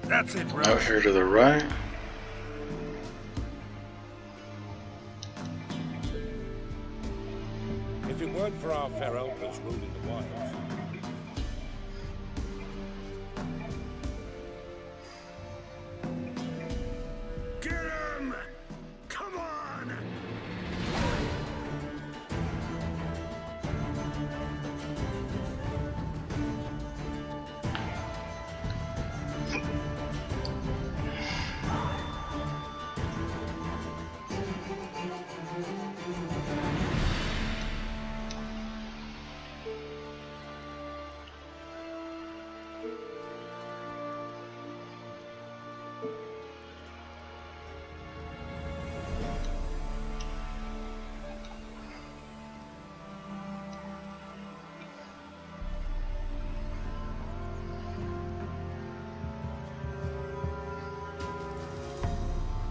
That's it, Out Roach. here to the right. If it weren't for our fair elders ruling the wilds, Get him! Come on!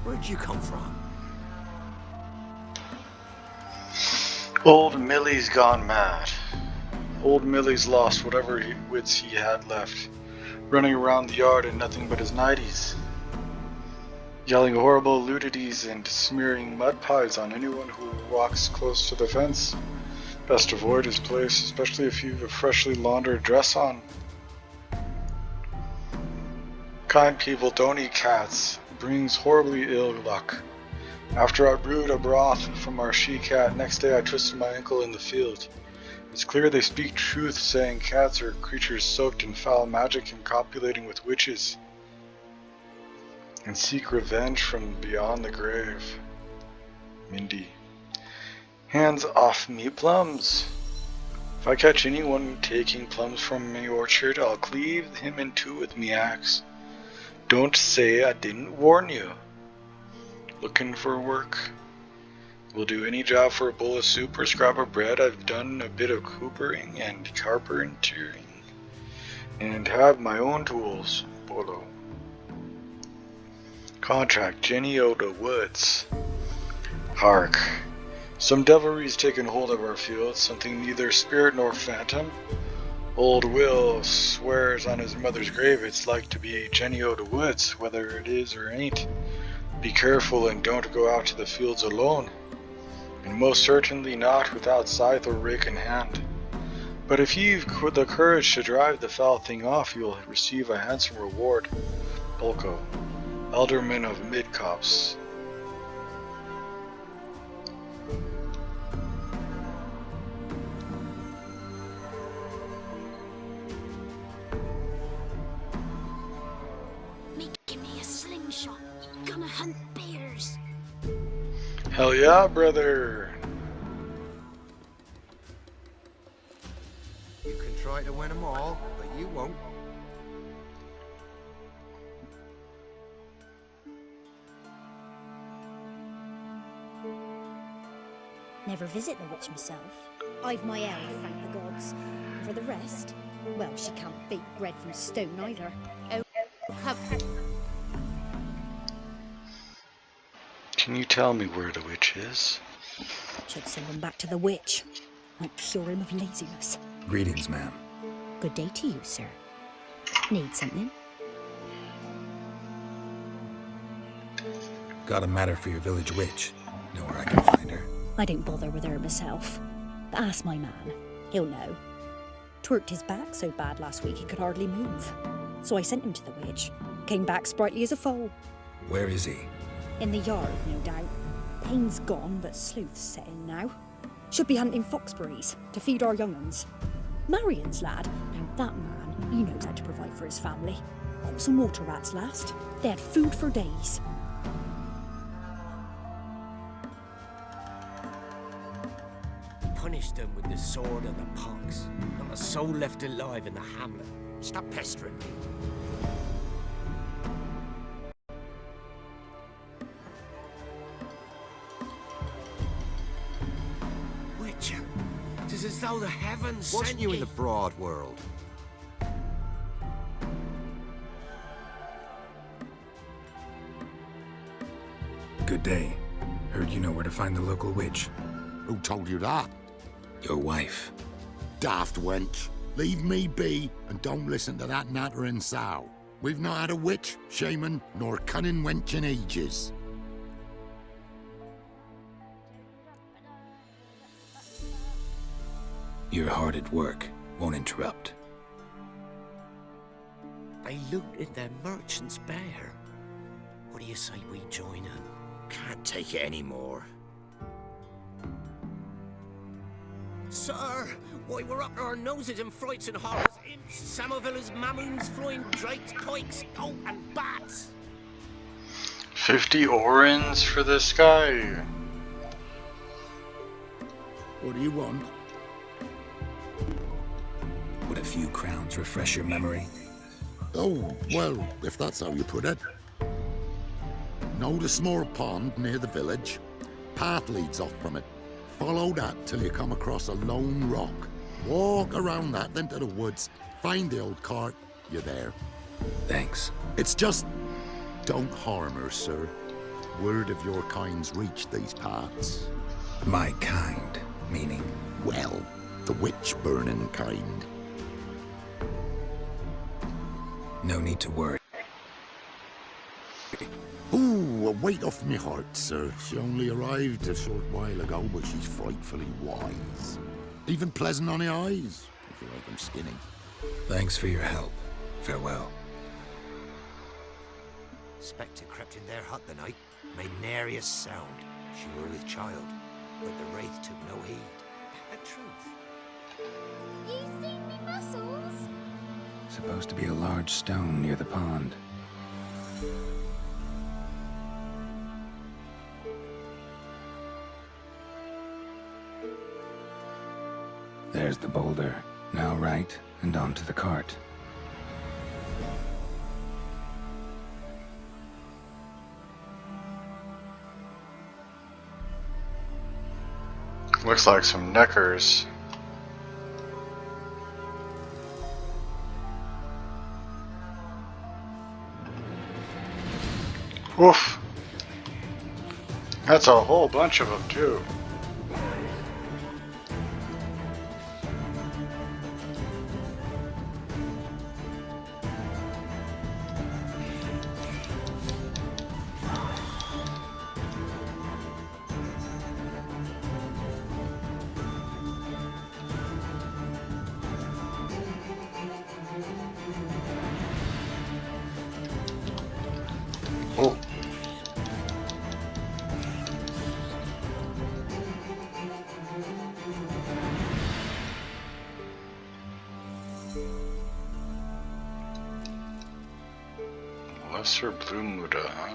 Where'd you come from? Old Millie's gone mad. Old Millie's lost whatever wits he had left, running around the yard in nothing but his nighties, yelling horrible ludities and smearing mud pies on anyone who walks close to the fence. Best avoid his place, especially if you've a freshly laundered dress on. Kind people don't eat cats. It brings horribly ill luck. After I brewed a broth from our she-cat, next day I twisted my ankle in the field. It's clear they speak truth, saying cats are creatures soaked in foul magic and copulating with witches, and seek revenge from beyond the grave. Mindy. Hands off me, plums. If I catch anyone taking plums from my orchard, I'll cleave him in two with me axe. Don't say I didn't warn you. Looking for work? Will do any job for a bowl of soup or scrap of bread. I've done a bit of coopering and carpentering, and have my own tools. Bolo. Contract Jenny Oda Woods. Hark. Some devilry's taken hold of our fields, something neither spirit nor phantom. Old Will swears on his mother's grave it's like to be Jenny Oda Woods, whether it is or ain't. Be careful and don't go out to the fields alone, and most certainly not without scythe or rake in hand. But if you've the courage to drive the foul thing off, you'll receive a handsome reward. Bulko, Alderman of Midcopse. Making me a slingshot. Gonna hunt bears. Hell yeah, brother! You can try to win them all, but you won't. Never visit the witch myself. I've my elf, thank the gods. For the rest, Well, she can't bake bread from stone either. Oh, come. Can you tell me where the witch is? Should send him back to the witch. Might cure him of laziness. Greetings, ma'am. Good day to you, sir. Need something? Got a matter for your village witch. Know where I can find her? I don't bother with her myself. But ask my man. He'll know. Twerked his back so bad last week he could hardly move. So I sent him to the witch. Came back sprightly as a foal. Where is he? In the yard, no doubt. Pain's gone, but sleuth's set in now. Should be hunting foxberries to feed our young uns. Marion's lad, now that man, he knows how to provide for his family. Caught some water rats last. They had food for days. Punish them with the sword and the pox. Not a soul left alive in the hamlet. Stop pestering me. Witcher, it is as though the heavens Wasn't sent you me. in the broad world? Good day. Heard you know where to find the local witch. Who told you that? Your wife. Daft wench. Leave me be and don't listen to that nattering sow. We've not had a witch, shaman, nor cunning wench in ages. You're hard at work. Won't interrupt. They looted their merchant's bear. What do you say we join them? Can't take it anymore. Sir, why we're up to our noses in frights and horrors, imps, Samovillas, mamoons, flying drakes, pikes, oh, and bats. 50 orens for this guy. What do you want? Would a few crowns refresh your memory? Oh, well, if that's how you put it. Know the small pond near the village? Path leads off from it. Follow that till you come across a lone rock. Walk around that, then to the woods. Find the old cart. You're there. Thanks. It's just... don't harm her, sir. Word of your kind's reached these parts. My kind, meaning? Well, the witch-burning kind. No need to worry. Ooh, a weight off me heart, sir. She only arrived a short while ago, but she's frightfully wise. Even pleasant on the eyes, if you like them skinny. Thanks for your help. Farewell. Spectre crept in their hut the night, made nary a sound. She were with child, but the wraith took no heed. A truth. You seen me muscles? Supposed to be a large stone near the pond. There's the boulder. Now right, and onto the cart. Looks like some neckers. Oof. That's a whole bunch of them too. Oh. Lesser Blue Muda, huh?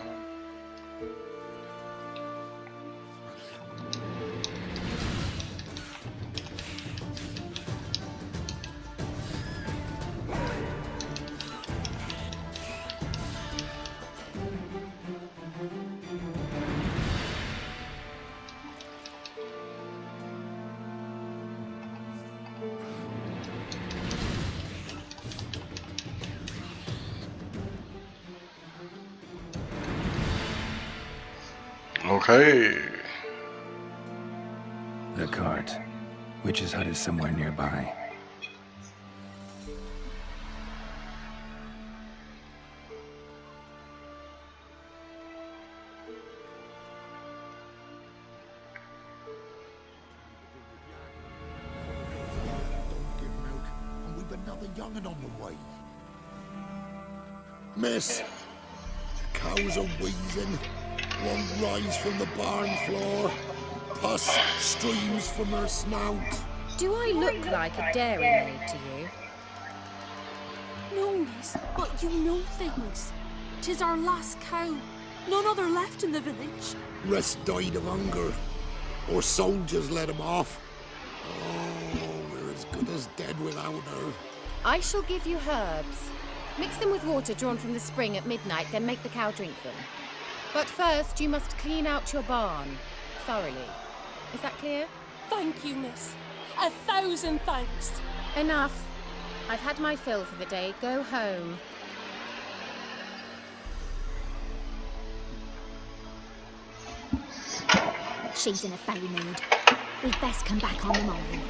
Okay. The cart. Witch's hut is somewhere nearby. And we've another young'un on the way. Miss, the cows are wheezing. One rise from the barn floor. Pus streams from her snout. Do I look like a dairymaid to you? No, miss, but you know things. 'Tis our last cow. None other left in the village. Rest died of hunger. Or soldiers let him off. Oh, we're as good as dead without her. I shall give you herbs. Mix them with water drawn from the spring at midnight, then make the cow drink them. But first, you must clean out your barn thoroughly. Is that clear? Thank you, miss. 1,000 thanks. Enough. I've had my fill for the day. Go home. She's in a foul mood. We'd best come back on the morning.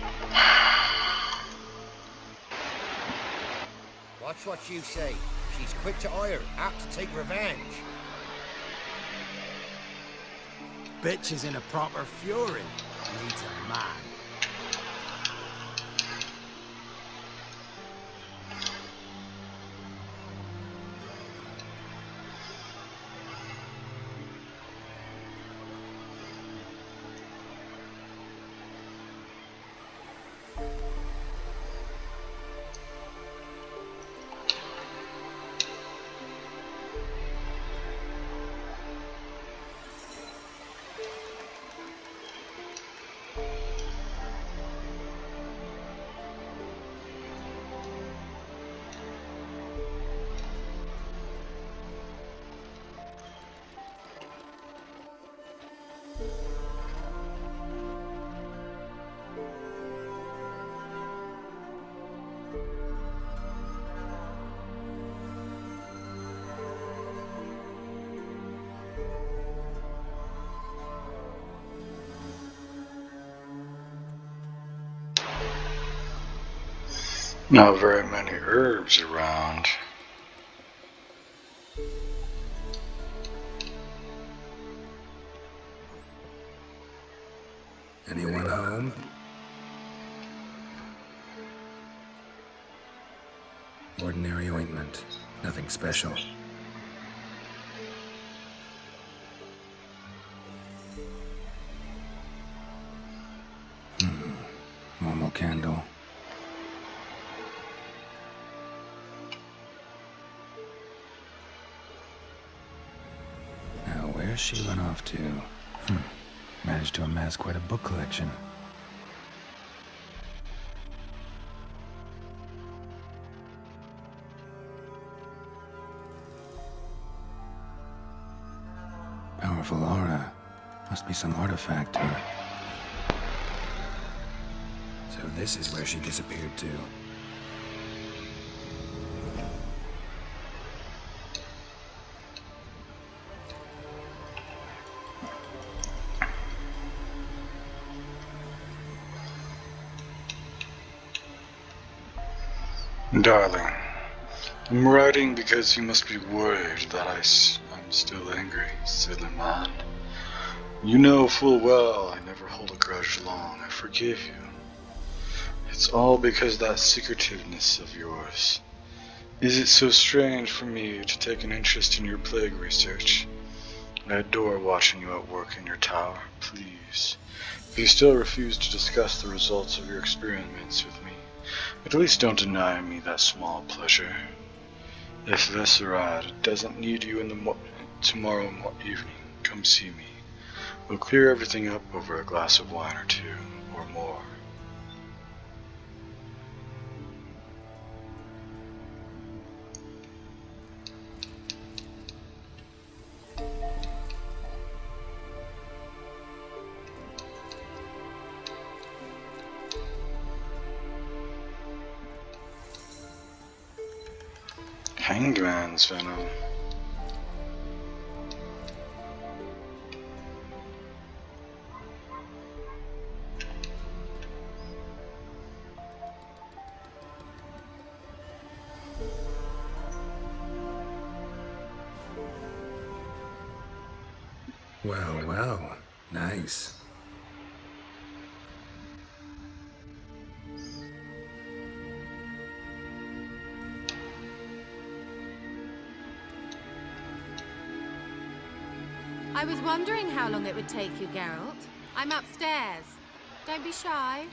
Watch what you say. She's quick to ire, apt to take revenge. Bitch is in a proper fury. Needs a man. Not very many herbs around. Anyone home? Ordinary ointment. Nothing special. Normal candle. Now, where's she run off to? Managed to amass quite a book collection. Powerful aura. Must be some artifact or... So this is where she disappeared to. Darling, I'm writing because you must be worried that I'm still angry, silly man. You know full well I never hold a grudge long. I forgive you. It's all because that secretiveness of yours. Is it so strange for me to take an interest in your plague research? I adore watching you at work in your tower. Please, if you still refuse to discuss the results of your experiments with me, at least don't deny me that small pleasure. If Vesserad doesn't need you in the tomorrow evening, come see me. We'll clear everything up over a glass of wine or two, or more. Hangman's venom. Well, well. Nice. I was wondering how long it would take you, Geralt. I'm upstairs. Don't be shy.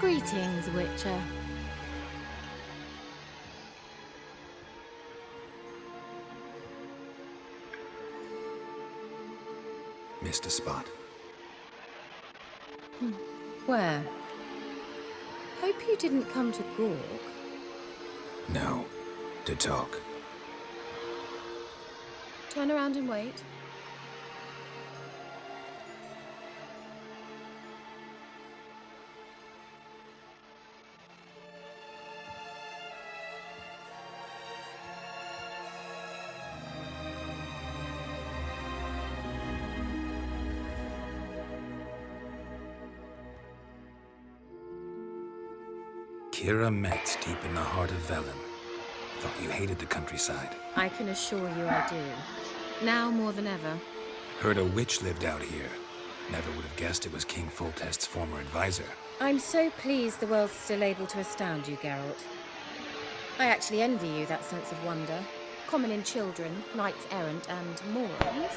Greetings, Witcher. Missed a spot. Where? Hope you didn't come to Gorg. No. To talk. Turn around and wait. Kira Metz, deep in the heart of Velen. Thought you hated the countryside. I can assure you I do. Now more than ever. Heard a witch lived out here. Never would have guessed it was King Foltest's former advisor. I'm so pleased the world's still able to astound you, Geralt. I actually envy you that sense of wonder. Common in children, knights errant, and morons.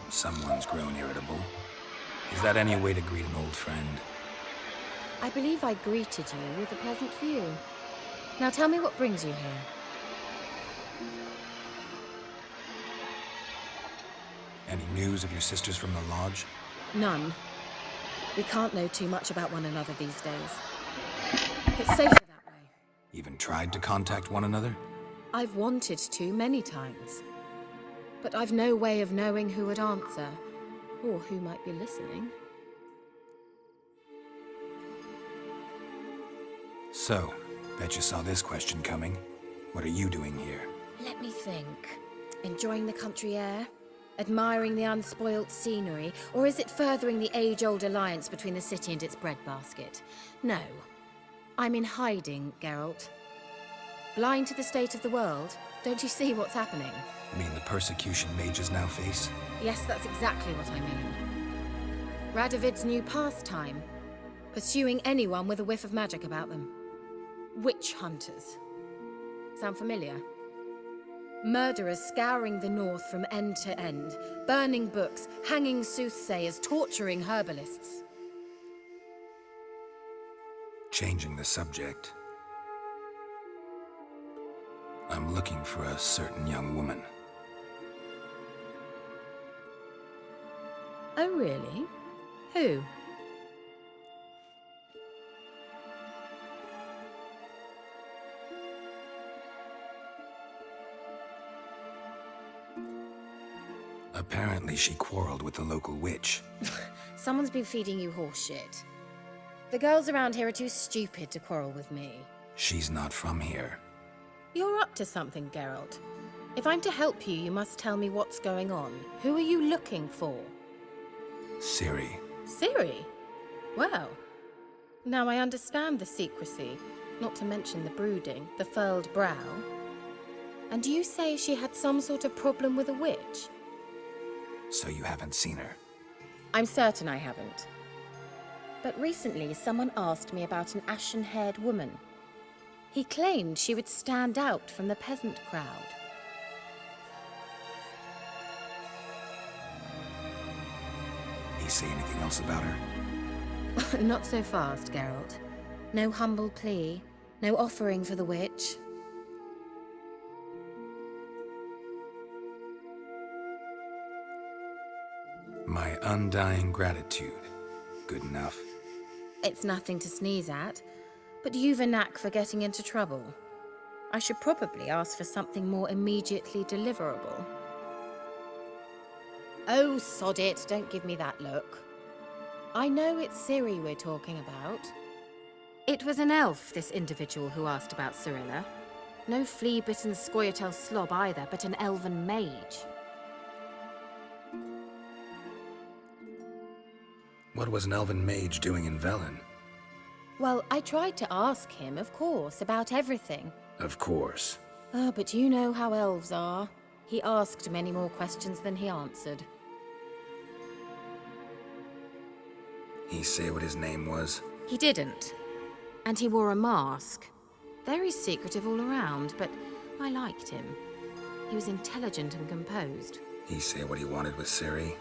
Someone's grown irritable. Is that any way to greet an old friend? I believe I greeted you with a pleasant view. Now tell me what brings you here. Any news of your sisters from the lodge? None. We can't know too much about one another these days. It's safer that way. Even tried to contact one another? I've wanted to many times. But I've no way of knowing who would answer, or who might be listening. So, bet you saw this question coming. What are you doing here? Let me think. Enjoying the country air? Admiring the unspoilt scenery? Or is it furthering the age-old alliance between the city and its breadbasket? No. I'm in hiding, Geralt. Blind to the state of the world? Don't you see what's happening? Mean the persecution mages now face? Yes, that's exactly what I mean. Radovid's new pastime. Pursuing anyone with a whiff of magic about them. Witch hunters. Sound familiar? Murderers scouring the north from end to end, burning books, hanging soothsayers, torturing herbalists. Changing the subject. I'm looking for a certain young woman. Oh, really? Who? Apparently she quarreled with the local witch. Someone's been feeding you horseshit. The girls around here are too stupid to quarrel with me. She's not from here. You're up to something, Geralt. If I'm to help you, you must tell me what's going on. Who are you looking for? Ciri. Ciri? Well, now I understand the secrecy, not to mention the brooding, the furled brow. And you say she had some sort of problem with a witch? So you haven't seen her? I'm certain I haven't. But recently, someone asked me about an ashen-haired woman. He claimed she would stand out from the peasant crowd. He say anything else about her? Not so fast, Geralt. No humble plea, no offering for the witch. My undying gratitude. Good enough. It's nothing to sneeze at, but you've a knack for getting into trouble. I should probably ask for something more immediately deliverable. Oh, sod it, don't give me that look. I know it's Ciri we're talking about. It was an elf, this individual who asked about Cirilla. No flea-bitten Scoia'tael slob either, but an elven mage. What was an elven mage doing in Velen? Well, I tried to ask him, of course, about everything. Of course. But you know how elves are. He asked many more questions than he answered. He say what his name was? He didn't. And he wore a mask. Very secretive all around, but I liked him. He was intelligent and composed. He say what he wanted with Ciri?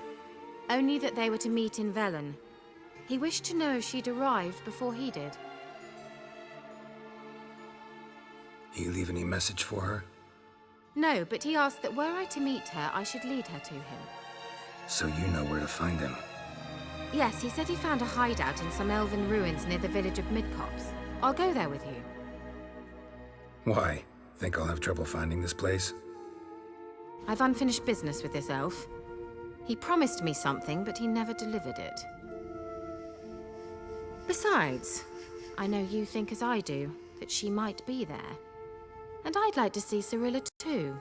Only that they were to meet in Velen. He wished to know if she'd arrived before he did. He leave any message for her? No, but he asked that were I to meet her, I should lead her to him. So you know where to find him? Yes, he said he found a hideout in some elven ruins near the village of Midcopse. I'll go there with you. Why? Think I'll have trouble finding this place? I've unfinished business with this elf. He promised me something, but he never delivered it. Besides, I know you think as I do, that she might be there. And I'd like to see Cirilla too.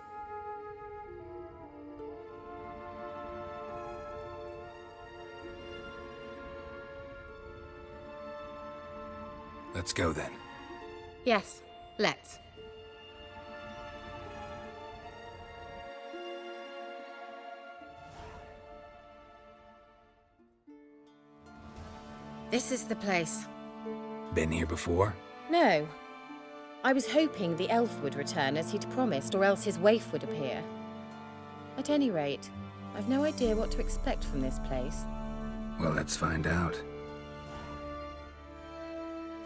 Let's go then. Yes, let's. This is the place. Been here before? No. I was hoping the elf would return as he'd promised, or else his waif would appear. At any rate, I've no idea what to expect from this place. Well, let's find out.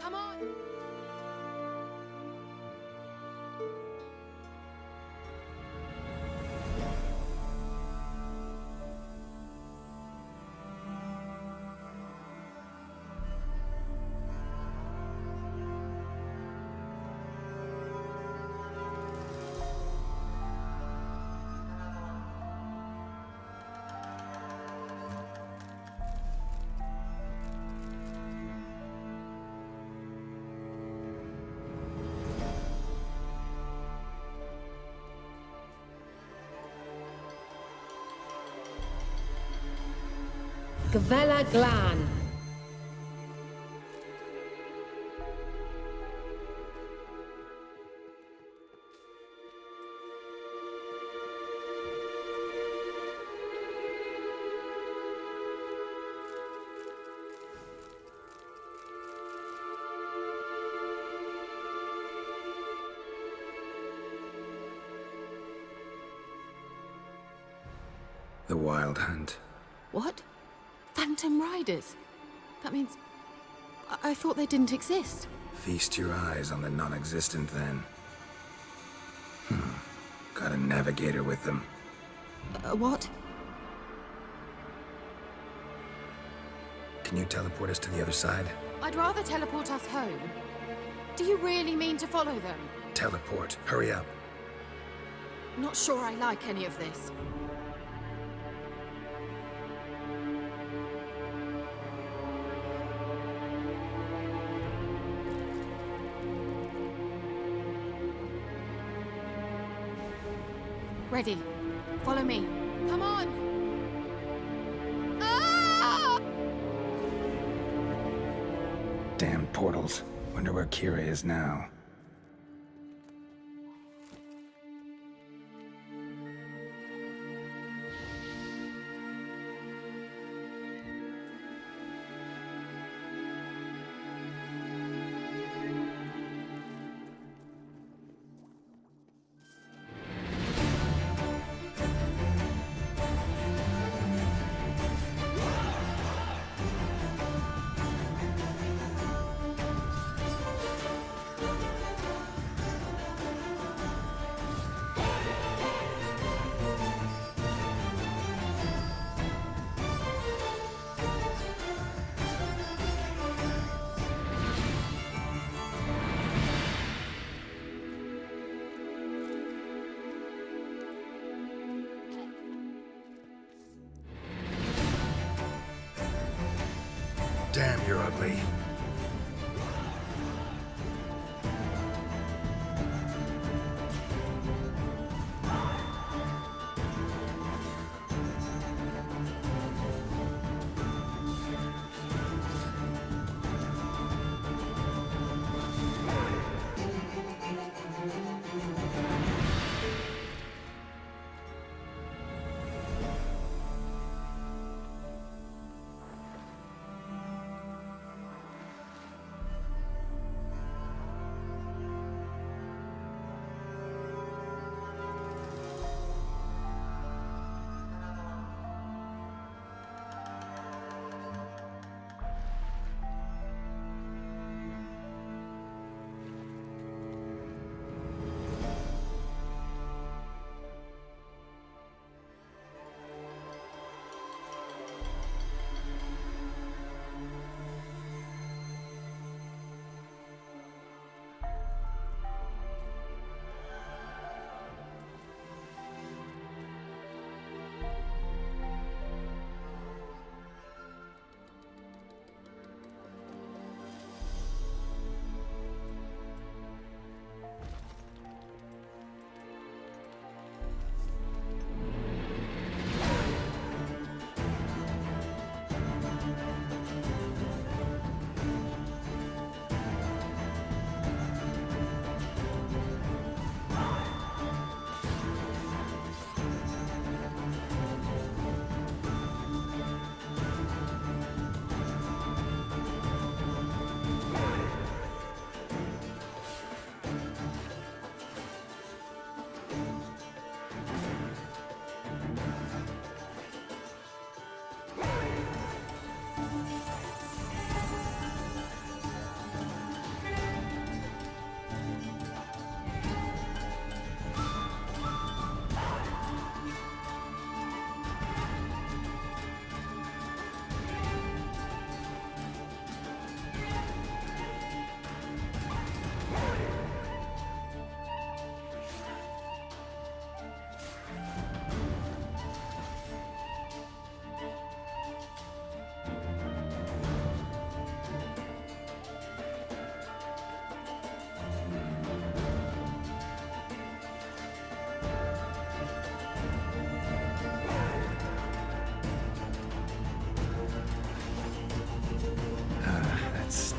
Come on! Gvella Glan. The Wild Hunt. What? Phantom Riders? That means... I thought they didn't exist. Feast your eyes on the non-existent then. Got a navigator with them. What? Can you teleport us to the other side? I'd rather teleport us home. Do you really mean to follow them? Teleport. Hurry up. Not sure I like any of this. Ready. Follow me. Come on! Ah! Damn portals. Wonder where Kira is now. Damn, you're ugly.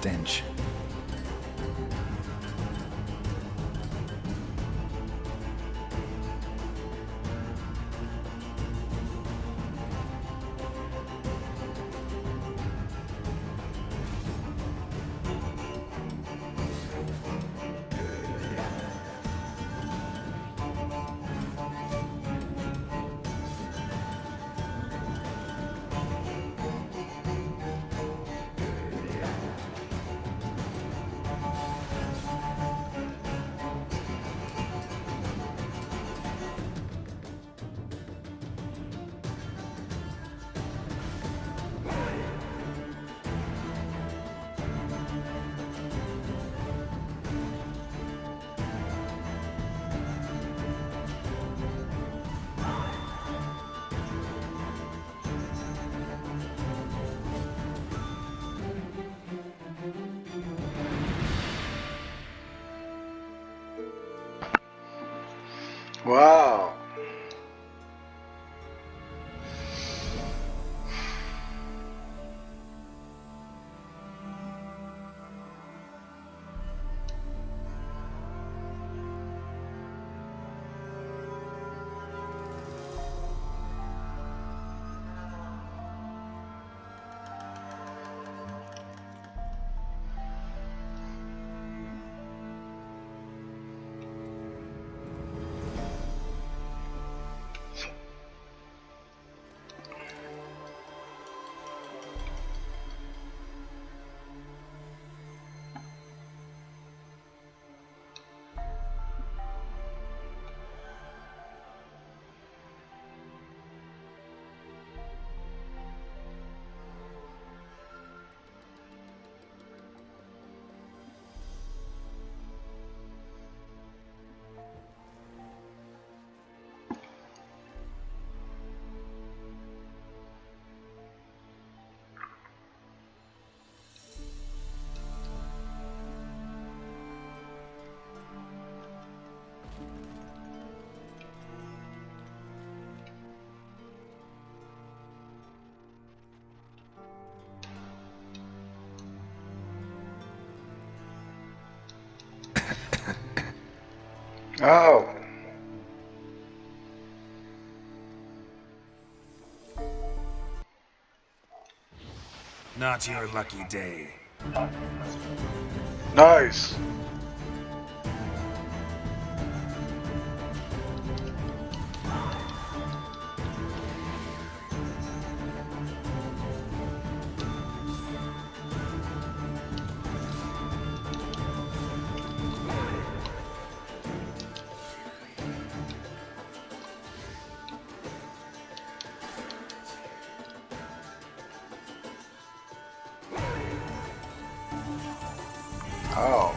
stench. Wow. Oh. Not your lucky day. Nice. Oh.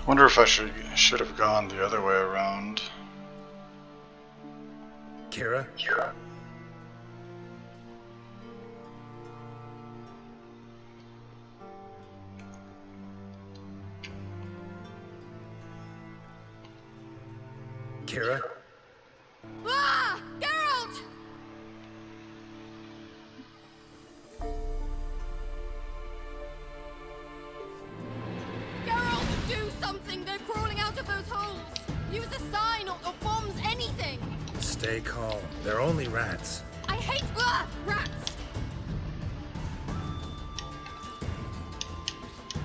Wonder if I should have gone the other way around. Kira? Kira. Kira? Ah! Geralt! Geralt, do something! They're crawling out of those holes! Use a sign or bombs, anything! Stay calm. They're only rats. I hate rats!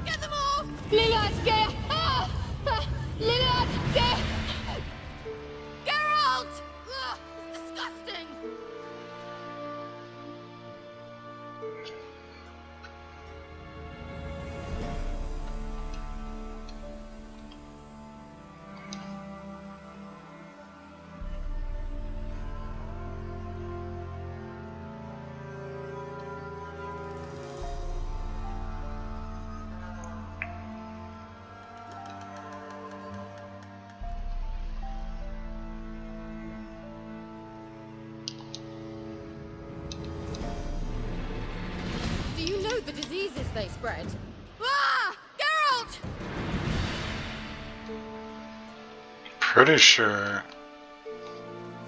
Get them off! Ah! diseases they spread? Ah! Geralt! Pretty sure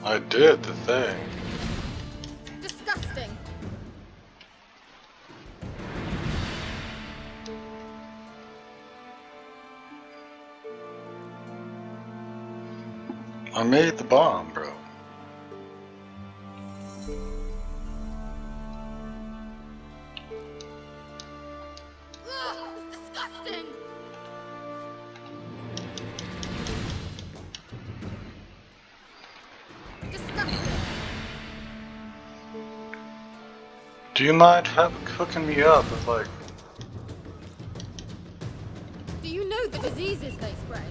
I did the thing. Disgusting. I made the bomb, bro. Ugh, it's disgusting. Disgusting. Do you mind hooking me up with like? Do you know the diseases they spread?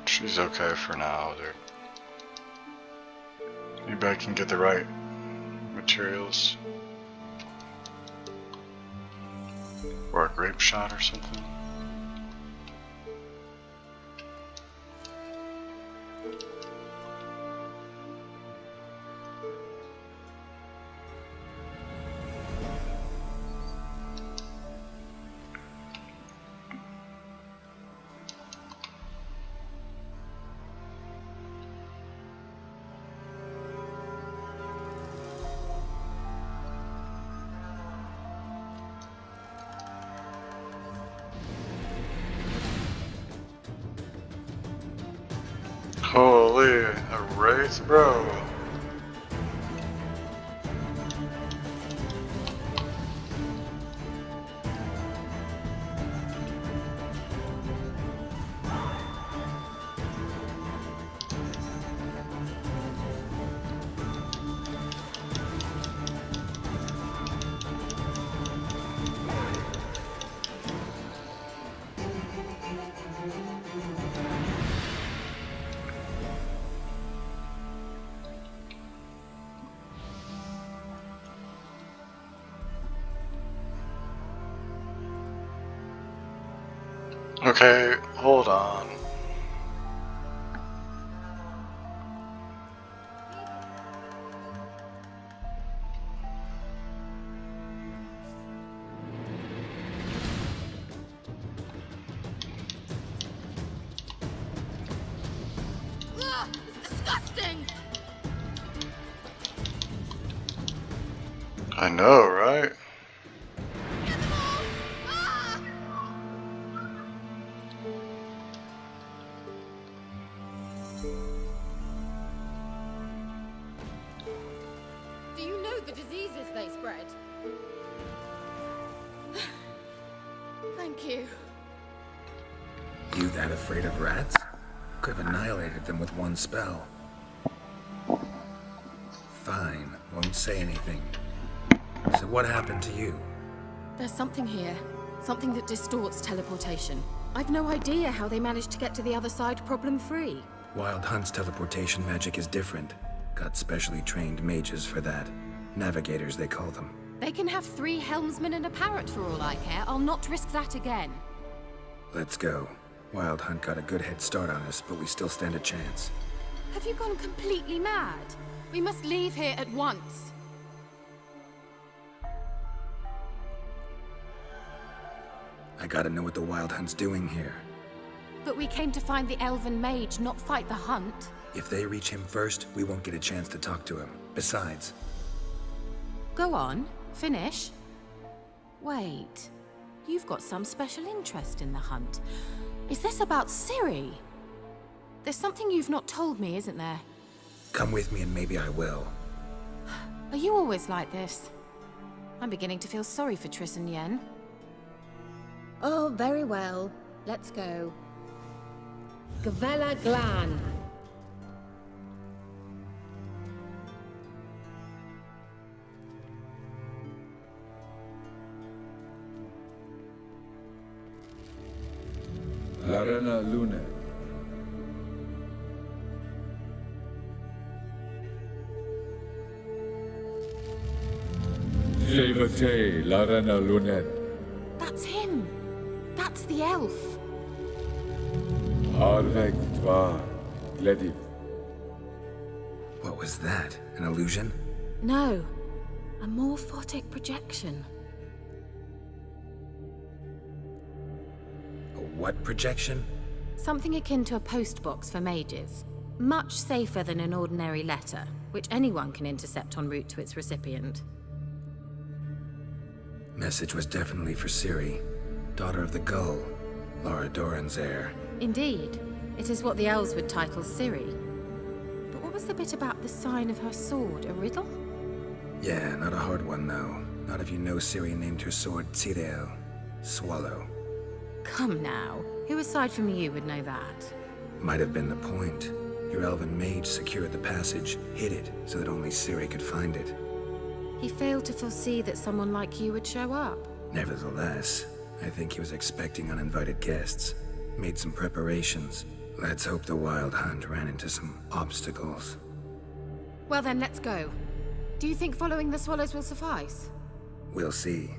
She's okay for now, dude. Maybe I can get the right materials. Or a grape shot or something. Holy, a wraith, bro. Okay, hold on. Ugh, it's disgusting. I know, right? Do you know the diseases they spread? Thank you. You that afraid of rats? Could have annihilated them with one spell. Fine, won't say anything. So what happened to you? There's something here. Something that distorts teleportation. I've no idea how they managed to get to the other side problem-free. Wild Hunt's teleportation magic is different. Got specially trained mages for that. Navigators, they call them. They can have 3 helmsmen and a parrot for all I care. I'll not risk that again. Let's go. Wild Hunt got a good head start on us, but we still stand a chance. Have you gone completely mad? We must leave here at once. I gotta know what the Wild Hunt's doing here. But we came to find the elven mage, not fight the hunt. If they reach him first, we won't get a chance to talk to him. Besides... Go on, finish. Wait, you've got some special interest in the hunt. Is this about Ciri? There's something you've not told me, isn't there? Come with me and maybe I will. Are you always like this? I'm beginning to feel sorry for Triss and Yen. Oh, very well. Let's go. Gavella Glan. Larena Lune. Shevate Larena Lunet. That's him. That's the elf. Arvek Tvar Glediv. What was that? An illusion? No, a morphotic projection. A what projection? Something akin to a postbox for mages. Much safer than an ordinary letter, which anyone can intercept en route to its recipient. Message was definitely for Ciri, daughter of the Gull, Lara Doran's heir. Indeed. It is what the elves would title Ciri. But what was the bit about the sign of her sword? A riddle? Yeah, not a hard one, no. Not if you know Ciri named her sword Tirael, Swallow. Come now. Who aside from you would know that? Might have been the point. Your elven mage secured the passage, hid it, so that only Ciri could find it. He failed to foresee that someone like you would show up. Nevertheless, I think he was expecting uninvited guests. Made some preparations. Let's hope the Wild Hunt ran into some obstacles. Well then, let's go. Do you think following the swallows will suffice? We'll see.